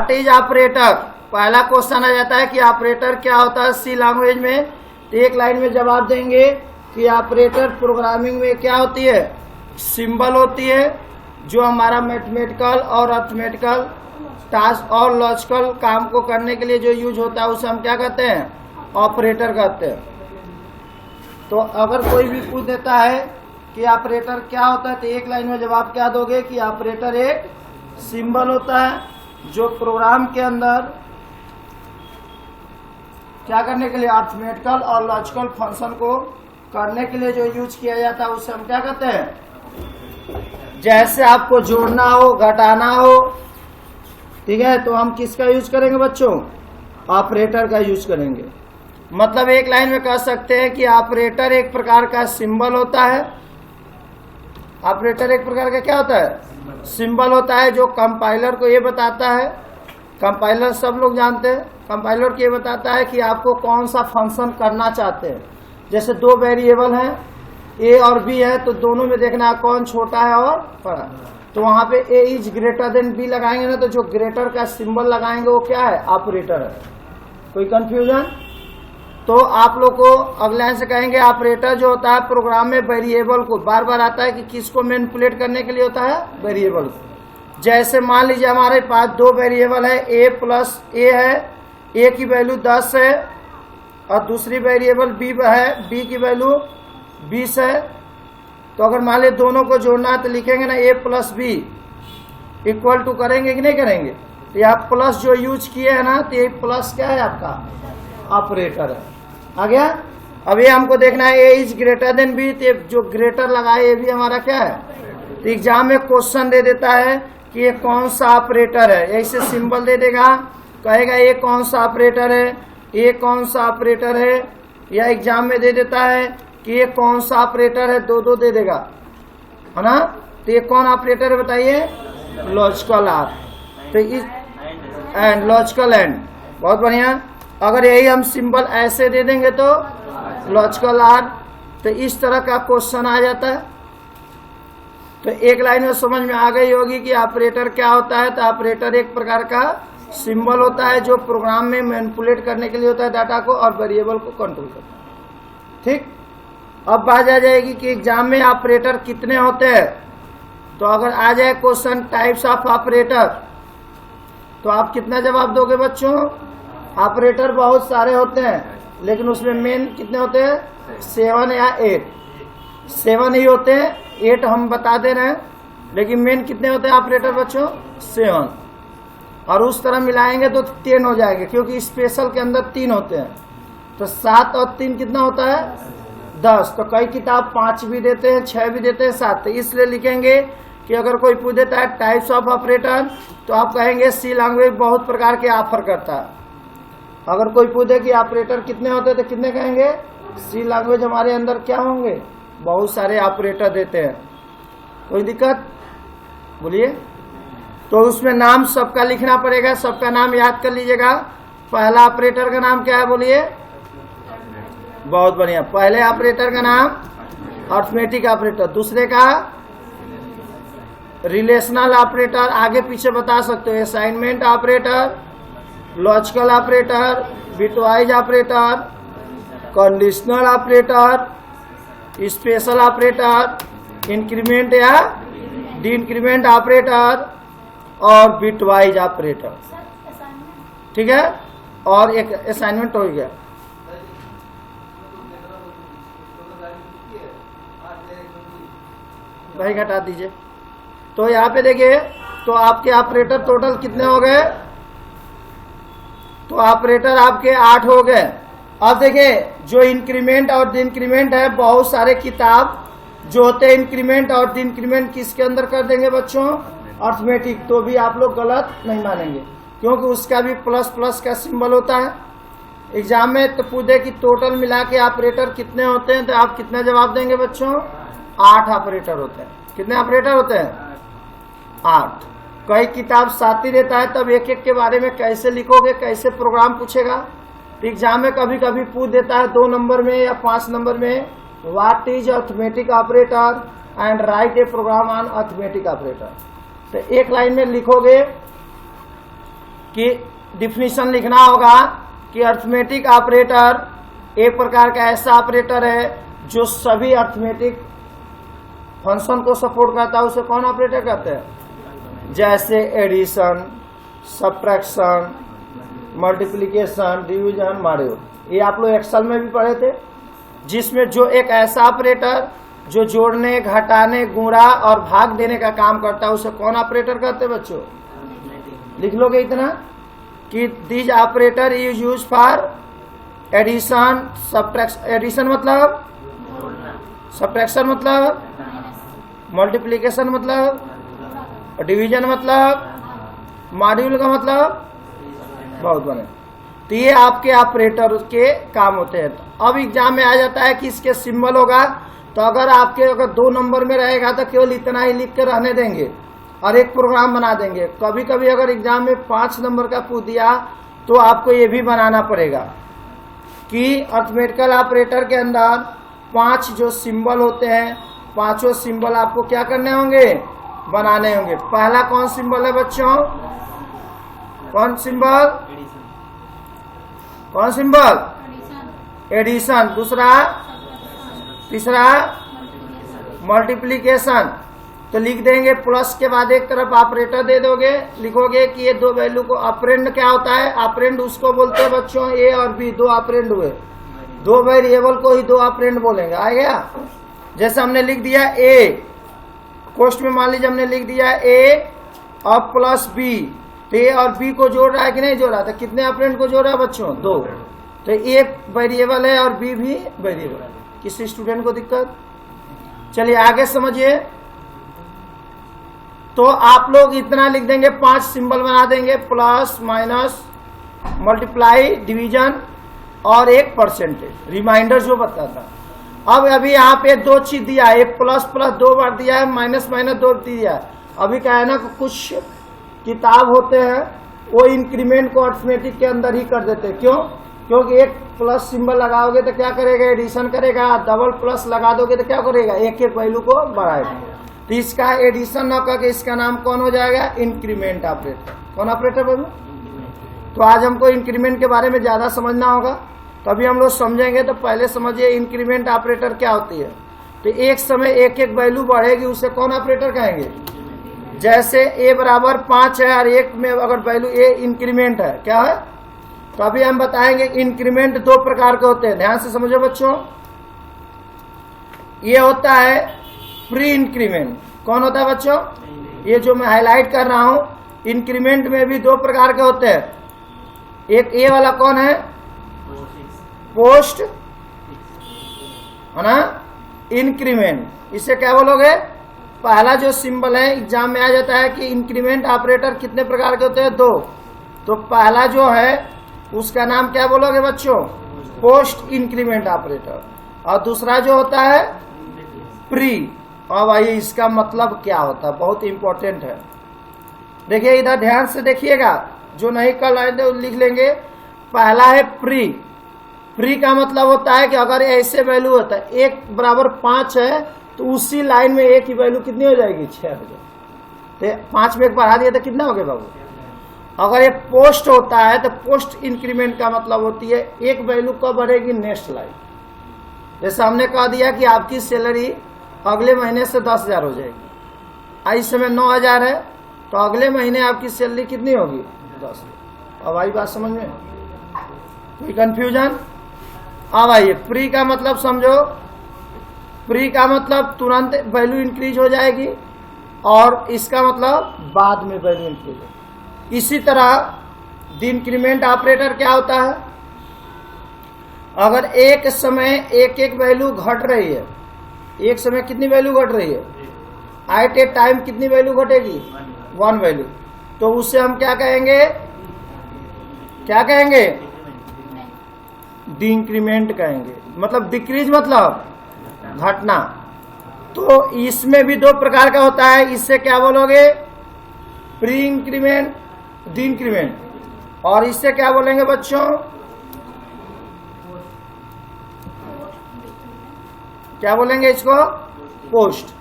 What is operator. पहला question आ जाता है कि ऑपरेटर क्या होता है सी लैंग्वेज में। तो एक लाइन में जवाब देंगे कि ऑपरेटर प्रोग्रामिंग में क्या होती है, सिंबल होती है जो हमारा मैथमेटिकल और अर्थमेटिकल टास्क और लॉजिकल काम को करने के लिए जो यूज होता है उसे हम क्या कहते हैं, ऑपरेटर कहते हैं। तो अगर कोई भी पूछ देता है कि ऑपरेटर क्या होता है तो एक लाइन में जवाब क्या दोगे कि ऑपरेटर एक सिंबल होता है जो प्रोग्राम के अंदर क्या करने के लिए, अर्थमेटिकल और लॉजिकल फंक्शन को करने के लिए जो यूज किया जाता है उसे हम क्या कहते हैं। जैसे आपको जोड़ना हो, घटाना हो, ठीक है, तो हम किसका यूज करेंगे बच्चों, ऑपरेटर का यूज करेंगे। मतलब एक लाइन में कह सकते हैं कि ऑपरेटर एक प्रकार का सिंबल होता है। ऑपरेटर एक प्रकार का क्या होता है, सिंबल होता है जो कंपाइलर को ये बताता है, कंपाइलर सब लोग जानते हैं, कंपाइलर को ये बताता है कि आपको कौन सा फंक्शन करना चाहते हैं। जैसे दो वेरिएबल हैं ए और बी है तो दोनों में देखना है कौन छोटा है और बड़ा। तो वहां पे ए इज ग्रेटर देन बी लगाएंगे ना, तो जो ग्रेटर का सिंबल लगाएंगे वो क्या है, ऑपरेटर है। कोई कंफ्यूजन? तो आप लोग को अगले लाइन से कहेंगे ऑपरेटर जो होता है प्रोग्राम में वेरिएबल को, बार बार आता है कि किसको मैनिपुलेट करने के लिए होता है, वेरिएबल। जैसे मान लीजिए हमारे पास दो वेरिएबल है, ए प्लस ए है, ए की वैल्यू 10 है और दूसरी वेरिएबल बी है, बी की वैल्यू 20 है। तो अगर मान लीजिए दोनों को जोड़ना है तो लिखेंगे ना ए प्लस बी इक्वल टू, करेंगे कि नहीं करेंगे। तो यहाँ प्लस जो यूज किए है ना, तो ये प्लस क्या है आपका, ऑपरेटर है। आ गया। अब ये हमको देखना है ए इज ग्रेटर देन बी, तो जो ग्रेटर लगाए ये भी हमारा क्या है। तो एग्जाम में क्वेश्चन दे देता है कि ये कौन सा ऑपरेटर है, ऐसे सिंबल दे देगा, कहेगा ये कौन सा ऑपरेटर है, ये कौन सा ऑपरेटर है, या एग्जाम में दे देता है कि ये कौन सा ऑपरेटर है, दो दो दे देगा, है ना। तो ये कौन ऑपरेटर है बताइए, लॉजिकल आर। तो इस एंड, लॉजिकल एंड, बहुत बढ़िया। अगर यही हम सिंबल ऐसे दे देंगे तो लॉजिकल आर। तो इस तरह का क्वेश्चन आ जाता है। तो एक लाइन में समझ में आ गई होगी कि ऑपरेटर क्या होता है। तो ऑपरेटर एक प्रकार का सिंबल होता है जो प्रोग्राम में मैनिपुलेट करने के लिए होता है डाटा को और वेरिएबल को कंट्रोल करता है। ठीक, अब बात आ जाएगी कि एग्जाम में ऑपरेटर कितने होते हैं। तो अगर आ जाए क्वेश्चन टाइप्स ऑफ ऑपरेटर, तो आप कितना जवाब दोगे बच्चों। ऑपरेटर बहुत सारे होते हैं लेकिन उसमें मेन कितने होते हैं, 7 या 8। 7 ही होते हैं, 8 हम बता दे रहे हैं, लेकिन मेन कितने होते हैं ऑपरेटर बच्चों, 7। और उस तरह मिलाएंगे तो 10 हो जाएंगे क्योंकि स्पेशल के अंदर 3 होते हैं। तो 7 और 3 कितना होता है, 10। तो कई किताब 5 भी देते हैं, 6 भी देते हैं, 7। तो इसलिए लिखेंगे कि अगर कोई पूछ देता है टाइप्स ऑफ ऑपरेटर तो आप कहेंगे सी लैंग्वेज बहुत प्रकार के ऑफर करता है। अगर कोई पूछे कि ऑपरेटर कितने होते हैं तो कितने कहेंगे, सी लैंग्वेज हमारे अंदर क्या होंगे, बहुत सारे ऑपरेटर देते हैं। कोई दिक्कत बोलिए। तो उसमें नाम सबका लिखना पड़ेगा, सबका नाम याद कर लीजिएगा। पहला ऑपरेटर का नाम क्या है बोलिए, बहुत बढ़िया। पहले ऑपरेटर का नाम अर्थमेटिक ऑपरेटर, दूसरे का रिलेशनल ऑपरेटर, आगे पीछे बता सकते हो, assignment operator, logical operator, bitwise operator, conditional operator, special operator, increment या डी इंक्रीमेंट ऑपरेटर और बिटवाइज ऑपरेटर। ठीक है, और एक असाइनमेंट हो गया। भाई घटा दीजिए। तो यहाँ पे देखिए, तो आपके ऑपरेटर टोटल कितने हो गए, तो ऑपरेटर आपके 8 हो गए। अब देखिए जो इंक्रीमेंट और डिक्रीमेंट है, बहुत सारे किताब जो होते हैं इंक्रीमेंट और डिक्रीमेंट किसके अंदर कर देंगे बच्चों, अर्थमेटिक। तो भी आप लोग गलत नहीं मानेंगे क्योंकि उसका भी प्लस प्लस का सिंबल होता है। एग्जाम में तो पूछे कि टोटल मिला के ऑपरेटर कितने होते हैं, तो आप कितना जवाब देंगे बच्चों, 8 ऑपरेटर होते हैं। कितने ऑपरेटर होते हैं, 8। कई किताब 7 ही देता है, तब एक एक के बारे में कैसे लिखोगे, कैसे प्रोग्राम पूछेगा। तो एग्जाम में कभी कभी पूछ देता है 2 नंबर में या 5 नंबर में, what is arithmetic operator and write a program on arithmetic operator. तो एक लाइन में लिखोगे कि डिफिनीशन लिखना होगा कि अर्थमेटिक ऑपरेटर एक प्रकार का ऐसा ऑपरेटर है जो सभी अर्थमेटिक फंक्शन को सपोर्ट करता है, उसे कौन ऑपरेटर कहते हैं? जैसे एडिशन, सब्ट्रैक्शन, मल्टीप्लिकेशन, डिवीजन, मारियो, ये आप लोग एक्सेल में भी पढ़े थे, जिसमें जो एक ऐसा ऑपरेटर जो जोड़ने, घटाने, गुणा और भाग देने का काम करता है, उसे कौन ऑपरेटर कहते हैं बच्चों? लिख लोगे इतना कि this operator is use for addition, subtraction, addition मतलब, सब्ट्रैक्शन मतलब, मल्टीप्लिकेशन मतलब, डिवीजन मतलब, मॉड्यूल का मतलब, बहुत बने। तो ये आपके ऑपरेटर के काम होते हैं। तो अब एग्जाम में आ जाता है कि इसके सिंबल होगा, तो अगर आपके अगर 2 नंबर में रहेगा तो केवल इतना ही लिख के रहने देंगे और एक प्रोग्राम बना देंगे। कभी कभी अगर एग्जाम में 5 नंबर का पूछ दिया तो आपको ये भी बनाना पड़ेगा कि अर्थमेटिकल ऑपरेटर के अंदर 5 जो सिंबल होते हैं, 5 सिंबल आपको क्या करने होंगे? बनाने होंगे। पहला कौन सिंबल है बच्चों? कौन सिंबल? कौन सिंबल? एडिशन। दूसरा, तीसरा मल्टीप्लिकेशन। तो लिख देंगे प्लस के बाद एक तरफ ऑपरेटर दे दोगे, लिखोगे कि ये 2 वैल्यू को ऑपरेंड क्या होता है? ऑपरेंड उसको बोलते हैं बच्चों ए और बी, 2 ऑपरेंड हुए। 2 वेरिएबल को ही 2 ऑपरेंड बोलेंगे। आ गया? जैसे हमने लिख दिया ए, कोष्ट में मान लीजिए हमने लिख दिया ए और प्लस बी, तो ए और बी को जोड़ रहा है कि नहीं जोड़ रहा था? कितने ऑपरेंड को जोड़ रहा है बच्चों? 2। तो ए वेरिएबल है और बी भी वेरिएबल है। किसी स्टूडेंट को दिक्कत? चलिए आगे समझिए। तो आप लोग इतना लिख देंगे, 5 सिंबल बना देंगे, प्लस, माइनस, मल्टीप्लाई, डिवीजन और एक परसेंटेज, रिमाइंडर जो बताता। अब अभी यहाँ पे 2 चीज दिया है, प्लस प्लस 2 बार दिया है, माइनस माइनस 2 दिया है। अभी क्या है ना, कुछ किताब होते हैं वो इंक्रीमेंट को अर्थमेटिक के अंदर ही कर देते हैं। क्यों? क्योंकि एक प्लस सिंबल लगाओगे तो क्या करेगा? एडिशन करेगा। डबल प्लस लगा दोगे तो क्या करेगा? एक एक वैल्यू को बढ़ाएगा। तो इसका एडिशन न करके इसका नाम कौन हो जाएगा? Increment operator. कौन ऑपरेटर बोलो? तो आज हमको इंक्रीमेंट के बारे में ज्यादा समझना होगा, तभी हम लोग समझेंगे। तो पहले समझिए इंक्रीमेंट ऑपरेटर क्या होती है। तो एक समय एक एक वैल्यू बढ़ेगी, उसे कौन ऑपरेटर कहेंगे? जैसे a बराबर 5 है और 1 में अगर वैल्यू a इंक्रीमेंट है, क्या है? तो अभी हम बताएंगे इंक्रीमेंट 2 प्रकार के होते हैं। ध्यान से समझो बच्चों। ये होता है प्री इंक्रीमेंट। कौन होता है बच्चों? ये जो मैं हाईलाइट कर रहा हूं, इंक्रीमेंट में भी 2 प्रकार के होते हैं। एक ए वाला कौन है? पोस्ट, है ना, इंक्रीमेंट। इसे क्या बोलोगे? पहला जो सिंबल है एग्जाम में आ जाता है कि इंक्रीमेंट ऑपरेटर कितने प्रकार के होते हैं? 2। तो पहला जो है उसका नाम क्या बोलोगे बच्चों? Post increment operator. और दूसरा जो होता है प्री। अब आइए इसका मतलब क्या होता है, बहुत इंपॉर्टेंट है। देखिए इधर ध्यान से देखिएगा, जो नहीं कर रहे थे लिख लेंगे। पहला है प्री। प्री का मतलब होता है कि अगर ऐसे वैल्यू होता है 1 बराबर 5 है तो उसी लाइन में एक ही वैल्यू कितनी हो जाएगी? 6 हो जाएगी। तो 5 में 1 बढ़ा दिया तो कितना हो गया बाबू? अगर ये पोस्ट होता है तो पोस्ट इंक्रीमेंट का मतलब होती है एक वैल्यू कब बढ़ेगी? Next line. जैसे हमने कह दिया कि आपकी सैलरी अगले महीने से 10,000 हो जाएगी। इस समय 9,000 है, तो अगले महीने आपकी सैलरी कितनी होगी? 10। अब आई बात समझ में? कोई कंफ्यूजन? अब आइए प्री का मतलब समझो। प्री का मतलब तुरंत वैल्यू इंक्रीज हो जाएगी और इसका मतलब बाद में वैल्यू इंक्रीज हो। इसी तरह इंक्रीमेंट ऑपरेटर क्या होता है? अगर एक समय एक एक वैल्यू घट रही है, एक समय कितनी वैल्यू घट रही है? एट ए टाइम कितनी वैल्यू घटेगी? 1 वैल्यू। तो उसे हम क्या कहेंगे? क्या कहेंगे? डिक्रीमेंट कहेंगे। मतलब डिक्रीज मतलब घटना। तो इसमें भी 2 प्रकार का होता है। इससे क्या बोलोगे? Pre increment, decrement. और इससे क्या बोलेंगे बच्चों? क्या बोलेंगे इसको? पोस्ट।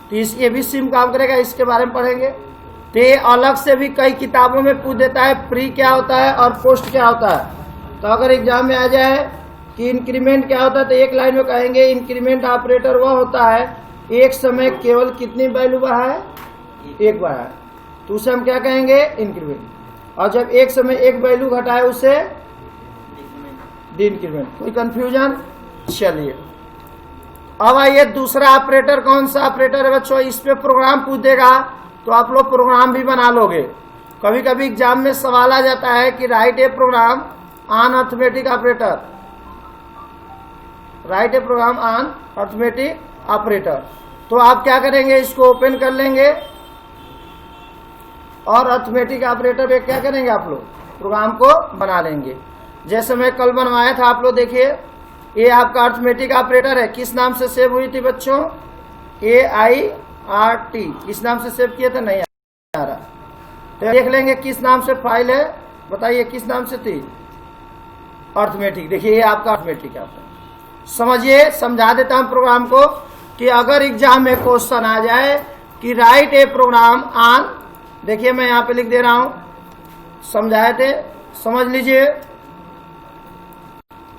तो ये भी सेम काम करेगा, इसके बारे में पढ़ेंगे। तो ये अलग से भी कई किताबों में पूछ देता है प्री क्या होता है और पोस्ट क्या होता है। तो अगर एग्जाम में आ जाए कि इंक्रीमेंट क्या होता है तो एक लाइन में कहेंगे इंक्रीमेंट ऑपरेटर वह होता है एक समय केवल कितनी वैल्यू बढ़ाए, एक बढ़ाए, तो उसे हम क्या कहेंगे इंक्रीमेंट। और जब एक समय एक वैल्यू घटाए उसे डी इंक्रीमेंट। कोई कंफ्यूजन? चलिए अब आइए दूसरा ऑपरेटर कौन सा ऑपरेटर है बच्चों, इस पे प्रोग्राम पूछ देगा तो आप लोग प्रोग्राम भी बना लोगे। कभी कभी एग्जाम में सवाल आ जाता है कि write a program on arithmetic operator, write a program on arithmetic operator. तो आप क्या करेंगे, इसको ओपन कर लेंगे और अर्थमेटिक ऑपरेटर पे क्या करेंगे, आप लोग प्रोग्राम को बना लेंगे। जैसे मैं कल बनवाया था, आप लोग देखिए ये आपका अर्थमेटिक ऑपरेटर है, किस नाम से सेव हुई थी बच्चों, AIRT, किस नाम से सेव किए थे, नहीं आ रहा तो देख लेंगे किस नाम से फाइल है, बताइए किस नाम से थी, अर्थमेटिक। देखिए ये आपका अर्थमेटिक है। समझिए, समझा देता हूं प्रोग्राम को कि अगर एग्जाम में क्वेश्चन आ जाए कि राइट ए प्रोग्राम ऑन, देखिए मैं यहां पे लिख दे रहा हूं, समझाए थे, समझ लीजिए।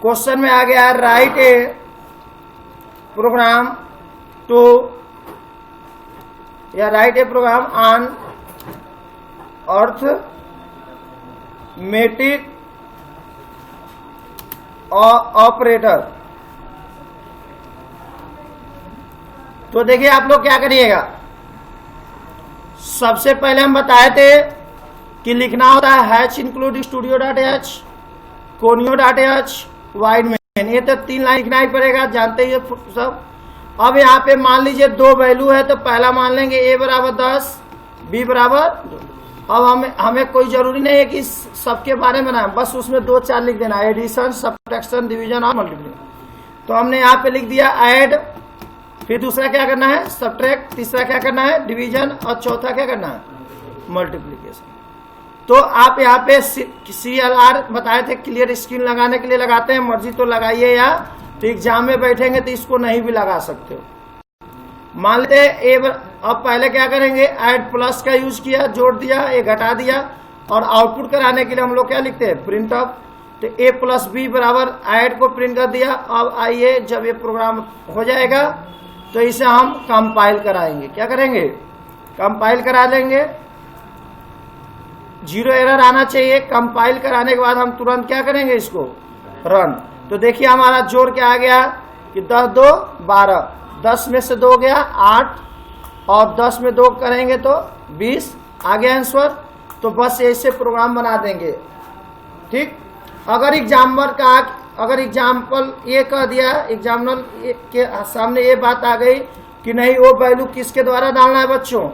क्वेश्चन में आ गया राइट ए प्रोग्राम टू या write a program on arithmetic operator. तो देखिए आप लोग क्या करिएगा, सबसे पहले हम बताए थे कि लिखना होता है hatch include studio dot H, conio dot H, wide main, ये तो 3 लाइन लिखना ही पड़ेगा, जानते ही सब। अब यहाँ पे मान लीजिए 2 वैल्यू है तो पहला मान लेंगे a बराबर 10, b बराबर 2। अब हमें कोई जरूरी नहीं है कि सबके बारे में ना, बस उसमें 2-4 लिख देना, एडिशन, सब्ट्रैक्शन, डिवीजन और मल्टीप्लिकेशन। तो हमने यहाँ पे लिख दिया ऐड, फिर दूसरा क्या करना है सब्ट्रैक्ट, तीसरा क्या करना है डिवीजन और चौथा क्या करना है मल्टीप्लिकेशन। तो आप यहाँ पे CLR बताए थे क्लियर स्क्रीन लगाने के लिए लगाते हैं, मर्जी तो लगाइए, या तो एग्जाम में बैठेंगे तो इसको नहीं भी लगा सकते हो। मान लेते अब पहले क्या करेंगे, ऐड प्लस का यूज किया, जोड़ दिया, ये घटा दिया, और आउटपुट कराने के लिए हम लोग क्या लिखते हैं प्रिंट ऑफ। तो a प्लस बी बराबर ऐड को प्रिंट कर दिया। अब आइए जब ये प्रोग्राम हो जाएगा तो इसे हम कंपाइल कराएंगे, क्या करेंगे कंपाइल करा लेंगे, 0 एरर आना चाहिए। कंपाइल कराने के बाद हम तुरंत क्या करेंगे इसको रन। तो देखिए हमारा जोड़ क्या आ गया कि 10 2 12, 10 में से 2 गया 8 और 10 में 2 करेंगे तो 20 आ गया आंसर। तो बस ऐसे प्रोग्राम बना देंगे, ठीक। अगर एग्जाम्पल ये कह दिया, एग्जाम्पल के सामने ये बात आ गई कि नहीं वो वैल्यू किसके द्वारा डालना है बच्चों,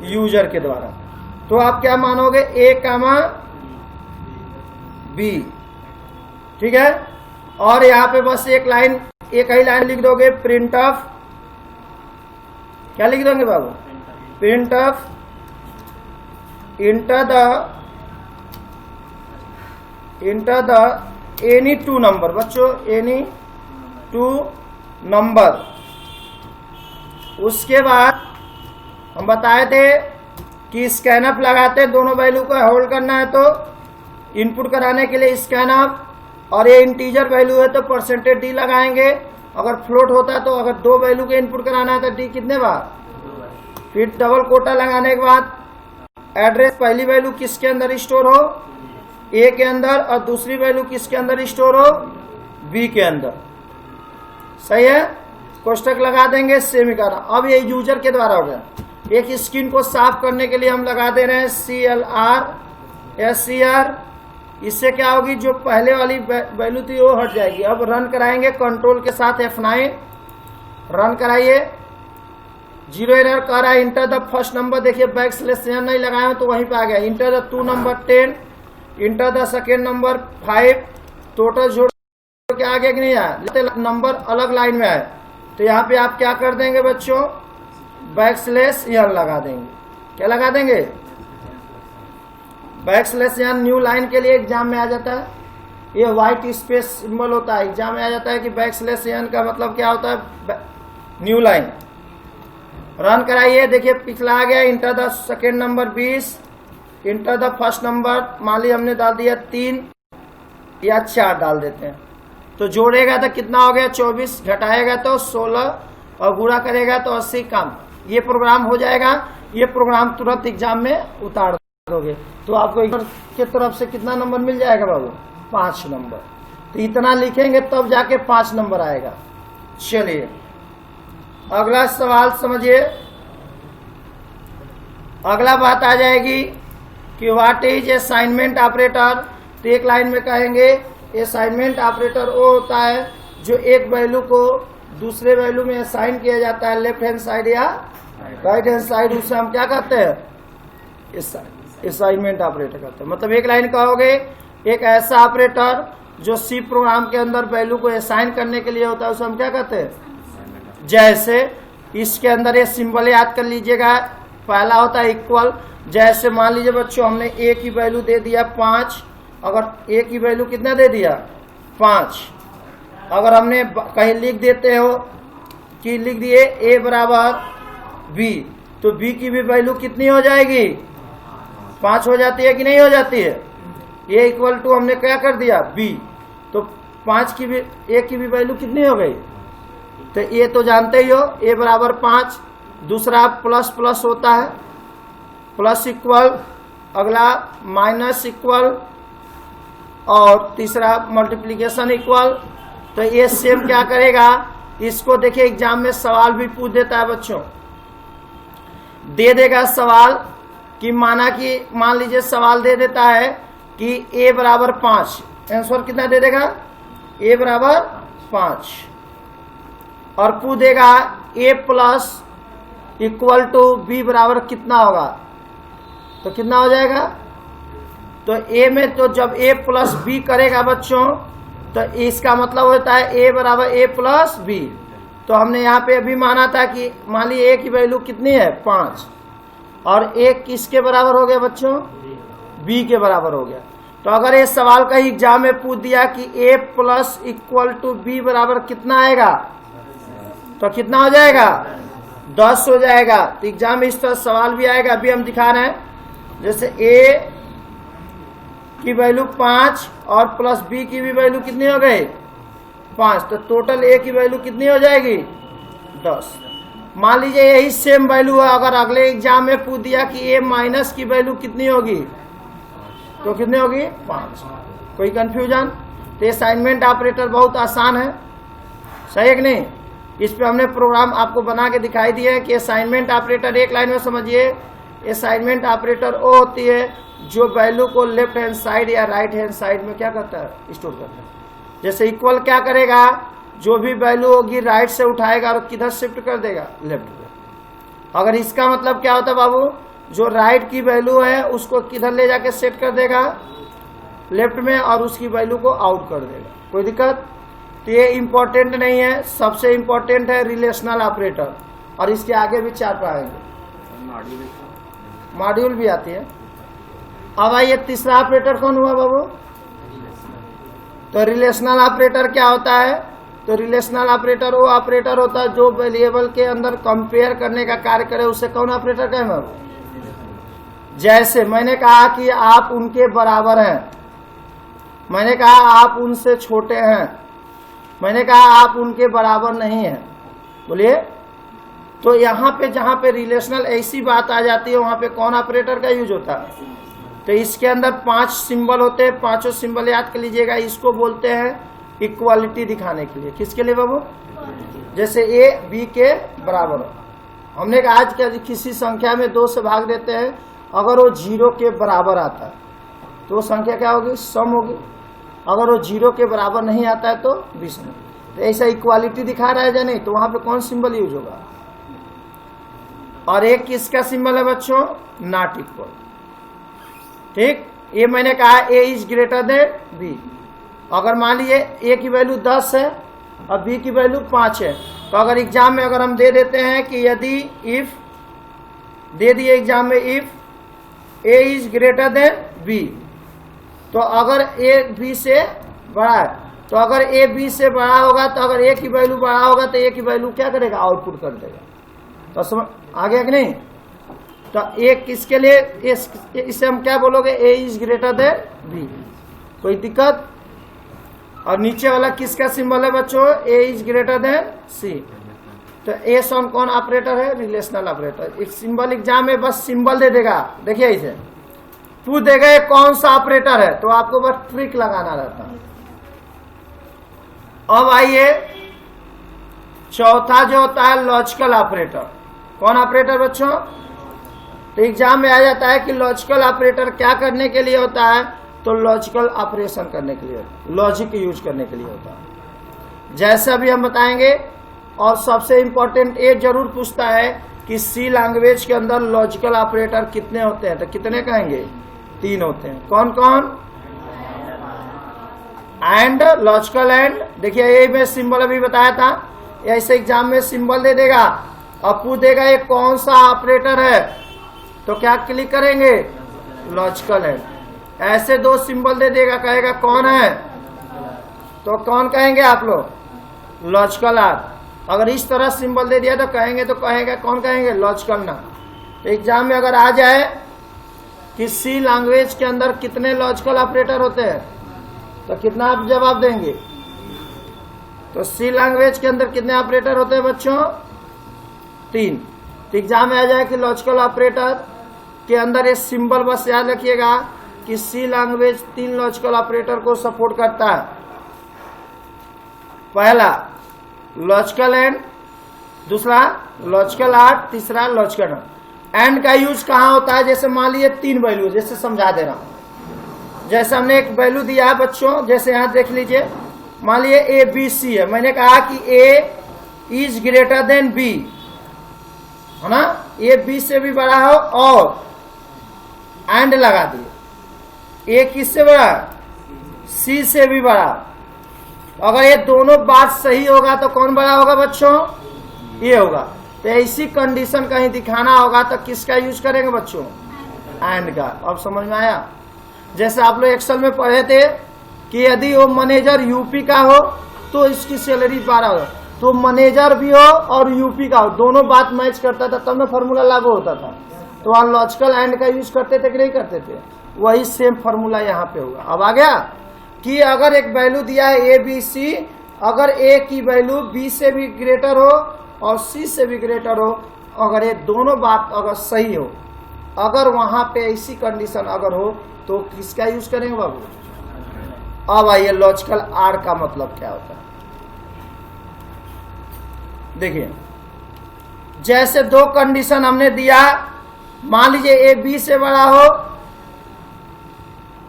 यूजर के द्वारा, तो आप क्या मानोगे A, B, ठीक है। और यहाँ पे बस एक ही लाइन लिख दोगे, प्रिंट ऑफ, क्या लिख दोगे बाबू, print off enter the any 2 number, बच्चों एनी 2 नंबर। उसके बाद हम बताए थे कि स्कैनअप लगाते हैं, दोनों वैल्यू को होल्ड करना है तो इनपुट कराने के लिए स्कैनअप, और ये इंटीजर वैल्यू है तो परसेंटेज डी लगाएंगे। अगर फ्लोट होता है तो अगर 2 वैल्यू के इनपुट कराना है तो डी कितने बार, फिर डबल कोटा लगाने के बाद एड्रेस पहली वैल्यू किसके अंदर स्टोर हो, ए के अंदर, और दूसरी वैल्यू किसके अंदर स्टोर हो, बी के अंदर, सही है। कोष्टक लगा देंगे, सेमीकोलन। अब ये यूजर के द्वारा हो गया। एक स्क्रीन को साफ करने के लिए हम लगा दे रहे हैं CLR SCR, इससे क्या होगी जो पहले वाली वैल्यू थी वो हट जाएगी। अब रन कराएंगे कंट्रोल के साथ F9, रन कराइए, 0 एरर कर रहा है। इंटर द फर्स्ट नंबर, देखिए बैकस्लैश नहीं लगाए तो वहीं पे आ गया। Enter the 2 number 10, enter the second number 5, total जोड़ के आगे कि नहीं आया, नंबर अलग लाइन में आए तो यहाँ पे आप क्या कर देंगे बच्चों, बैकस्लैश यहाँ लगा देंगे, क्या लगा देंगे बैकस्लैश। यहाँ न्यू लाइन के लिए एग्जाम में आ जाता है, ये व्हाइट स्पेस सिंबल होता है, एग्जाम में आ जाता है कि बैकस्लैश यहाँ का मतलब क्या होता है, न्यू लाइन। रन कराइए। देखिए पिछला आ गया, enter the second number 20, enter the first number मान लीजिए हमने डाल दिया 3 या 4 डाल देते हैं, तो जोड़ेगा तो कितना हो गया 24, घटाएगा तो 16 और गुणा करेगा तो 80 कम। ये प्रोग्राम हो जाएगा। ये प्रोग्राम तुरंत एग्जाम में उतार दोगे तो आपको के तरफ से कितना नंबर मिल जाएगा बाबू, 5 नंबर। तो इतना लिखेंगे तब जाके 5 नंबर आएगा। चलिए अगला सवाल समझिए। अगला बात आ जाएगी कि व्हाट इज असाइनमेंट ऑपरेटर। तो एक लाइन में कहेंगे असाइनमेंट ऑपरेटर वो होता है जो एक वैल्यू को दूसरे वैल्यू में असाइन किया जाता है, लेफ्ट हैंड साइड या राइट हैंड साइड, उसे हम क्या कहते हैं, असाइनमेंट ऑपरेटर कहते हैं। मतलब एक लाइन कहोगे एक ऐसा ऑपरेटर जो सी प्रोग्राम के अंदर वैल्यू को असाइन करने के लिए होता है, उसे हम क्या कहते हैं। जैसे इसके अंदर ये सिंबल याद कर लीजिएगा, पहला होता है इक्वल। जैसे मान लीजिए बच्चों हमने ए की वैल्यू दे दिया 5, अगर ए की वैल्यू कितना दे दिया 5, अगर हमने कहीं लिख देते हो कि लिख दिए ए बराबर बी, तो बी की भी वैल्यू कितनी हो जाएगी 5 हो जाती है कि नहीं हो जाती है। ए इक्वल टू हमने क्या कर दिया बी, तो 5 की भी ए की भी वैल्यू कितनी हो गई। तो ये तो जानते ही हो ए बराबर 5, दूसरा प्लस प्लस होता है, प्लस इक्वल, अगला माइनस इक्वल और तीसरा मल्टीप्लिकेशन इक्वल। तो ये सेम क्या करेगा, इसको देखिए एग्जाम में सवाल भी पूछ देता है बच्चों, दे देगा सवाल कि मान लीजिए सवाल दे देता है कि ए बराबर 5, आंसर कितना दे देगा ए बराबर 5, और पूछ देगा ए प्लस इक्वल टू बी बराबर कितना होगा, तो कितना हो जाएगा। तो ए में तो जब ए प्लस बी करेगा बच्चों, तो इसका मतलब होता है ए बराबर ए प्लस बी। तो हमने यहाँ पे अभी माना था कि मान लीजिए ए की वैल्यू कितनी है 5, और ए किसके बराबर हो गया बच्चों, बी के बराबर हो गया। तो अगर ये सवाल का एग्जाम में पूछ दिया कि ए प्लस इक्वल टू बी बराबर कितना आएगा, तो कितना हो जाएगा 10 हो जाएगा। तो एग्जाम में इस तरह सवाल भी आएगा। अभी हम दिखा रहे हैं जैसे ए की वैल्यू 5 और प्लस बी की भी वैल्यू कितनी हो गई 5, तो टोटल ए की वैल्यू कितनी हो जाएगी 10। मान लीजिए यही सेम वैल्यू है, अगर अगले एग्जाम में पूछ दिया कि ए माइनस की वैल्यू कितनी होगी, तो कितनी होगी 5। कोई कंफ्यूजन। तो असाइनमेंट ऑपरेटर बहुत आसान है, सही है कि नहीं। इस पे हमने प्रोग्राम आपको बना के दिखाई दिया है कि असाइनमेंट ऑपरेटर, एक लाइन में समझिए, असाइनमेंट ऑपरेटर वो होती है जो वैल्यू को लेफ्ट हैंड साइड या राइट हैंड साइड में क्या करता है, स्टोर करता है। जैसे इक्वल क्या करेगा, जो भी वैल्यू होगी राइट से उठाएगा और किधर शिफ्ट कर देगा, लेफ्ट में। अगर इसका मतलब क्या होता है बाबू, जो राइट की वैल्यू है उसको किधर ले जाके सेट कर देगा, लेफ्ट में, और उसकी वैल्यू को आउट कर देगा। कोई दिक्कत। तो ये इंपॉर्टेंट नहीं है, सबसे इंपॉर्टेंट है रिलेशनल ऑपरेटर, और इसके आगे भी 4 पाएंगे, मॉड्यूल भी आती है। अब आइए तीसरा ऑपरेटर कौन हुआ बाबू, तो रिलेशनल ऑपरेटर क्या होता है। तो रिलेशनल ऑपरेटर वो ऑपरेटर होता है जो वेरिएबल के अंदर कंपेयर करने का कार्य करे, उसे कौन ऑपरेटर कहेंगे। जैसे मैंने कहा कि आप उनके बराबर हैं, मैंने कहा आप उनसे छोटे हैं, मैंने कहा आप उनके बराबर नहीं हैं, बोलिए। तो यहाँ पे जहाँ पे रिलेशनल ऐसी बात आ जाती है, वहां पे कौन ऑपरेटर का यूज होता है। तो इसके अंदर 5 सिंबल होते हैं, 5 सिंबल याद कर लीजिएगा। इसको बोलते हैं इक्वालिटी दिखाने के लिए। किसके लिए बाबू, जैसे ए बी के बराबर हो। हमने कहा आज के किसी संख्या में 2 से भाग देते हैं, अगर वो 0 के बराबर आता है तो वो संख्या क्या होगी, सम होगी। अगर वो 0 के बराबर नहीं आता है तो विषम। तो ऐसा इक्वालिटी दिखा रहा है या नहीं, तो वहां पे कौन सिंबल यूज होगा। और एक किसका सिंबल है बच्चों, नॉट इक्वल। ठीक, ये मैंने कहा ए इज ग्रेटर देन बी। अगर मान लीजिए ए की वैल्यू 10 है और बी की वैल्यू 5 है, तो अगर एग्जाम में अगर हम दे देते हैं कि यदि इफ दे दिए एग्जाम में if A is greater than B, तो अगर ए बी से बड़ा है, तो अगर ए बी से बड़ा होगा, तो अगर ए की वैल्यू बड़ा होगा तो ए की वैल्यू क्या करेगा, आउटपुट कर देगा। तो आ गया कि नहीं? तो ए किसके लिए, इसे हम क्या बोलोगे, ए इज ग्रेटर देन बी, कोई दिक्कत? और नीचे वाला किसका सिंबल है बच्चों, ए इज ग्रेटर देन सी। तो ए ऑन कौन ऑपरेटर है, रिलेशनल ऑपरेटर। एक सिंबल एग्जाम में बस सिंबल दे देगा, देखिए इसे पूछ देगा ये कौन सा ऑपरेटर है, तो आपको बस ट्रिक लगाना रहता है। अब आइए चौथा जो होता है लॉजिकल ऑपरेटर। कौन ऑपरेटर बच्चों? तो एग्जाम में आ जाता है कि लॉजिकल ऑपरेटर क्या करने के लिए होता है, तो लॉजिकल ऑपरेशन करने के लिए, लॉजिक यूज करने के लिए होता है, जैसे अभी हम बताएंगे। और सबसे इंपॉर्टेंट ये जरूर पूछता है कि सी लैंग्वेज के अंदर लॉजिकल ऑपरेटर कितने होते हैं, तो कितने कहेंगे, 3 होते हैं। कौन कौन? And, logical and. देखिए ये मैं सिंबल अभी बताया था, ऐसे एग्जाम में सिंबल दे देगा और पूछ देगा ये कौन सा ऑपरेटर है, तो क्या क्लिक करेंगे, लॉजिकल एंड। ऐसे 2 सिंबल दे देगा, कहेगा कौन है, तो कौन कहेंगे आप लोग, लॉजिकल आर। अगर इस तरह सिंबल दे दिया तो कहेंगे, तो कहेगा कौन कहेंगे, लॉजिकल ना। तो एग्जाम में अगर आ जाए कि सी लैंग्वेज के अंदर कितने लॉजिकल ऑपरेटर होते हैं, तो कितना आप जवाब देंगे? तो सी लैंग्वेज के अंदर कितने ऑपरेटर होते हैं बच्चों, 3। तो एग्जाम में आ जाए कि लॉजिकल ऑपरेटर के अंदर ये सिंबल बस याद रखिएगा कि सी लैंग्वेज 3 लॉजिकल ऑपरेटर को सपोर्ट करता है। पहला लॉजिकल एंड, दूसरा लॉजिकल आर, तीसरा लॉजिकल एंड। का यूज कहाँ होता है, जैसे मान लीजिए 3 वैल्यू, जैसे समझा दे रहा हूं। जैसे हमने एक वैल्यू दिया है बच्चों, जैसे यहां देख लीजिए, मान लीजिए ए बी सी है, मैंने कहा कि ए इज ग्रेटर देन बी, है ना, ए बी से भी बड़ा हो, और एंड लगा दिए, ए किससे बड़ा, सी से भी बड़ा। अगर ये दोनों बात सही होगा तो कौन बड़ा होगा बच्चों, ये होगा। तो ऐसी कंडीशन कहीं दिखाना होगा तो किसका यूज करेंगे बच्चों, एंड का। अब समझ में आया? जैसे आप लोग एक्सेल में पढ़े थे कि यदि वो मैनेजर यूपी का हो तो इसकी सैलरी 12 हो, तो मैनेजर भी हो और यूपी का हो, दोनों बात मैच करता था, तब ना फॉर्मूला लागू होता था। तो वहां लॉजिकल एंड का यूज करते थे कि नहीं करते थे? वही सेम फॉर्मूला यहाँ पे होगा। अब आ गया कि अगर एक वैल्यू दिया है ए बी सी, अगर ए की वैल्यू बी से भी ग्रेटर हो और सी से भी ग्रेटर हो, अगर ये दोनों बात अगर सही हो, अगर वहां पे ऐसी कंडीशन अगर हो, तो किसका यूज करेंगे बाबू? अब आइए लॉजिकल आर का मतलब क्या होता है। देखिए जैसे 2 कंडीशन हमने दिया, मान लीजिए ए बी से बड़ा हो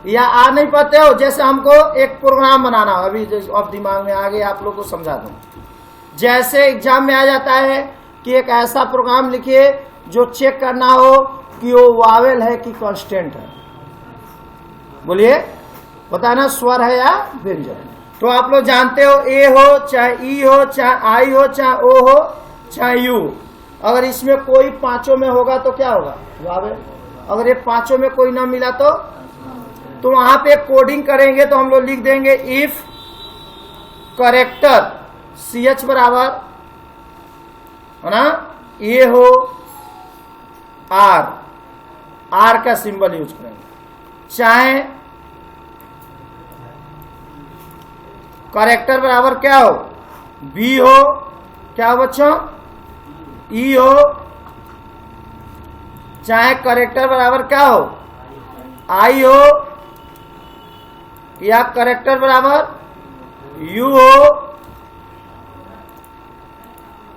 या आ नहीं पाते हो, जैसे हमको एक प्रोग्राम बनाना हो, अभी अब दिमाग में आगे आप लोग को समझा दूं। जैसे एग्जाम में आ जाता है कि एक ऐसा प्रोग्राम लिखिए जो चेक करना हो कि वो वावेल है कि कांस्टेंट है, बोलिए बताना, स्वर है या व्यंजन। तो आप लोग जानते हो ए हो चाहे ई हो चाहे आई हो चाहे ओ हो चाहे यू, अगर इसमें कोई 5 में होगा तो क्या होगा, वावेल। अगर ये 5 में कोई ना मिला तो वहां पे कोडिंग करेंगे, तो हम लोग लिख देंगे इफ करेक्टर CH बराबर, है ना, ये हो आर का सिंबल यूज करेंगे, चाहे करेक्टर बराबर क्या हो, बी हो, क्या हो बच्चों, ई हो, चाहे करेक्टर बराबर क्या हो, आई हो, या करेक्टर बराबर यू हो,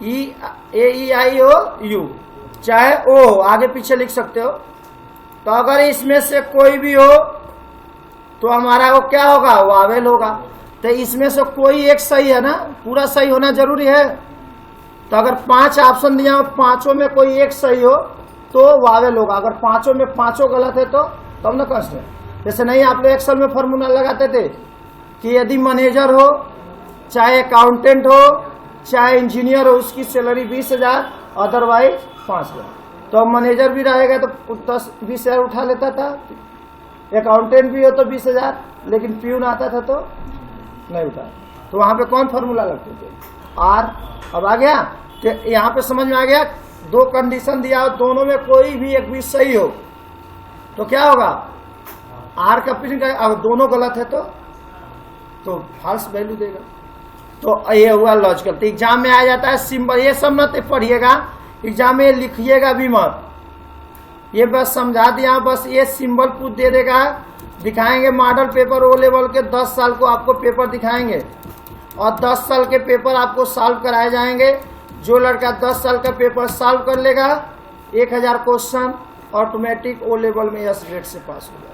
ई आई हो, यू, चाहे ओ हो, आगे पीछे लिख सकते हो। तो अगर इसमें से कोई भी हो तो हमारा वो क्या होगा, वावेल होगा। तो इसमें से कोई एक सही है ना, पूरा सही होना जरूरी है। तो अगर 5 ऑप्शन दिया हो, 5 में कोई एक सही हो तो वावेल होगा, अगर 5 में 5 गलत है तो तब ना कांस्टेंट। जैसे नहीं आप लोग एक्सेल में फॉर्मूला लगाते थे कि यदि मैनेजर हो चाहे अकाउंटेंट हो चाहे इंजीनियर हो, उसकी सैलरी 20,000 अदरवाइज 5,000, तो मैनेजर भी रहेगा तो 10-20,000 उठा लेता था, अकाउंटेंट भी हो तो 20,000, लेकिन प्यून आता था तो नहीं उठा। तो वहां पे कौन फॉर्मूला लगते थे, आर। अब आ गया कि यहाँ पे समझ में आ गया दो कंडीशन दिया हो, दोनों में कोई भी एक भी सही हो तो क्या होगा, आर का प्रिंट का, अगर दोनों गलत है तो फॉल्स वैल्यू देगा। तो ये हुआ लॉजिकल। तो एग्जाम में आ जाता है सिंबल, ये सब मत पढ़िएगा, एग्जाम में लिखिएगा भी मत, ये बस समझा दिया। बस ये सिंबल पूछ दे देगा, दिखाएंगे मॉडल पेपर ओ लेवल के 10 साल को आपको पेपर दिखाएंगे और 10 साल के पेपर आपको सॉल्व कराए जाएंगे। जो लड़का 10 साल का पेपर सॉल्व कर लेगा 1000 क्वेश्चन ऑटोमेटिक ओ लेवल में यस ग्रेड से पास हो जाएगा।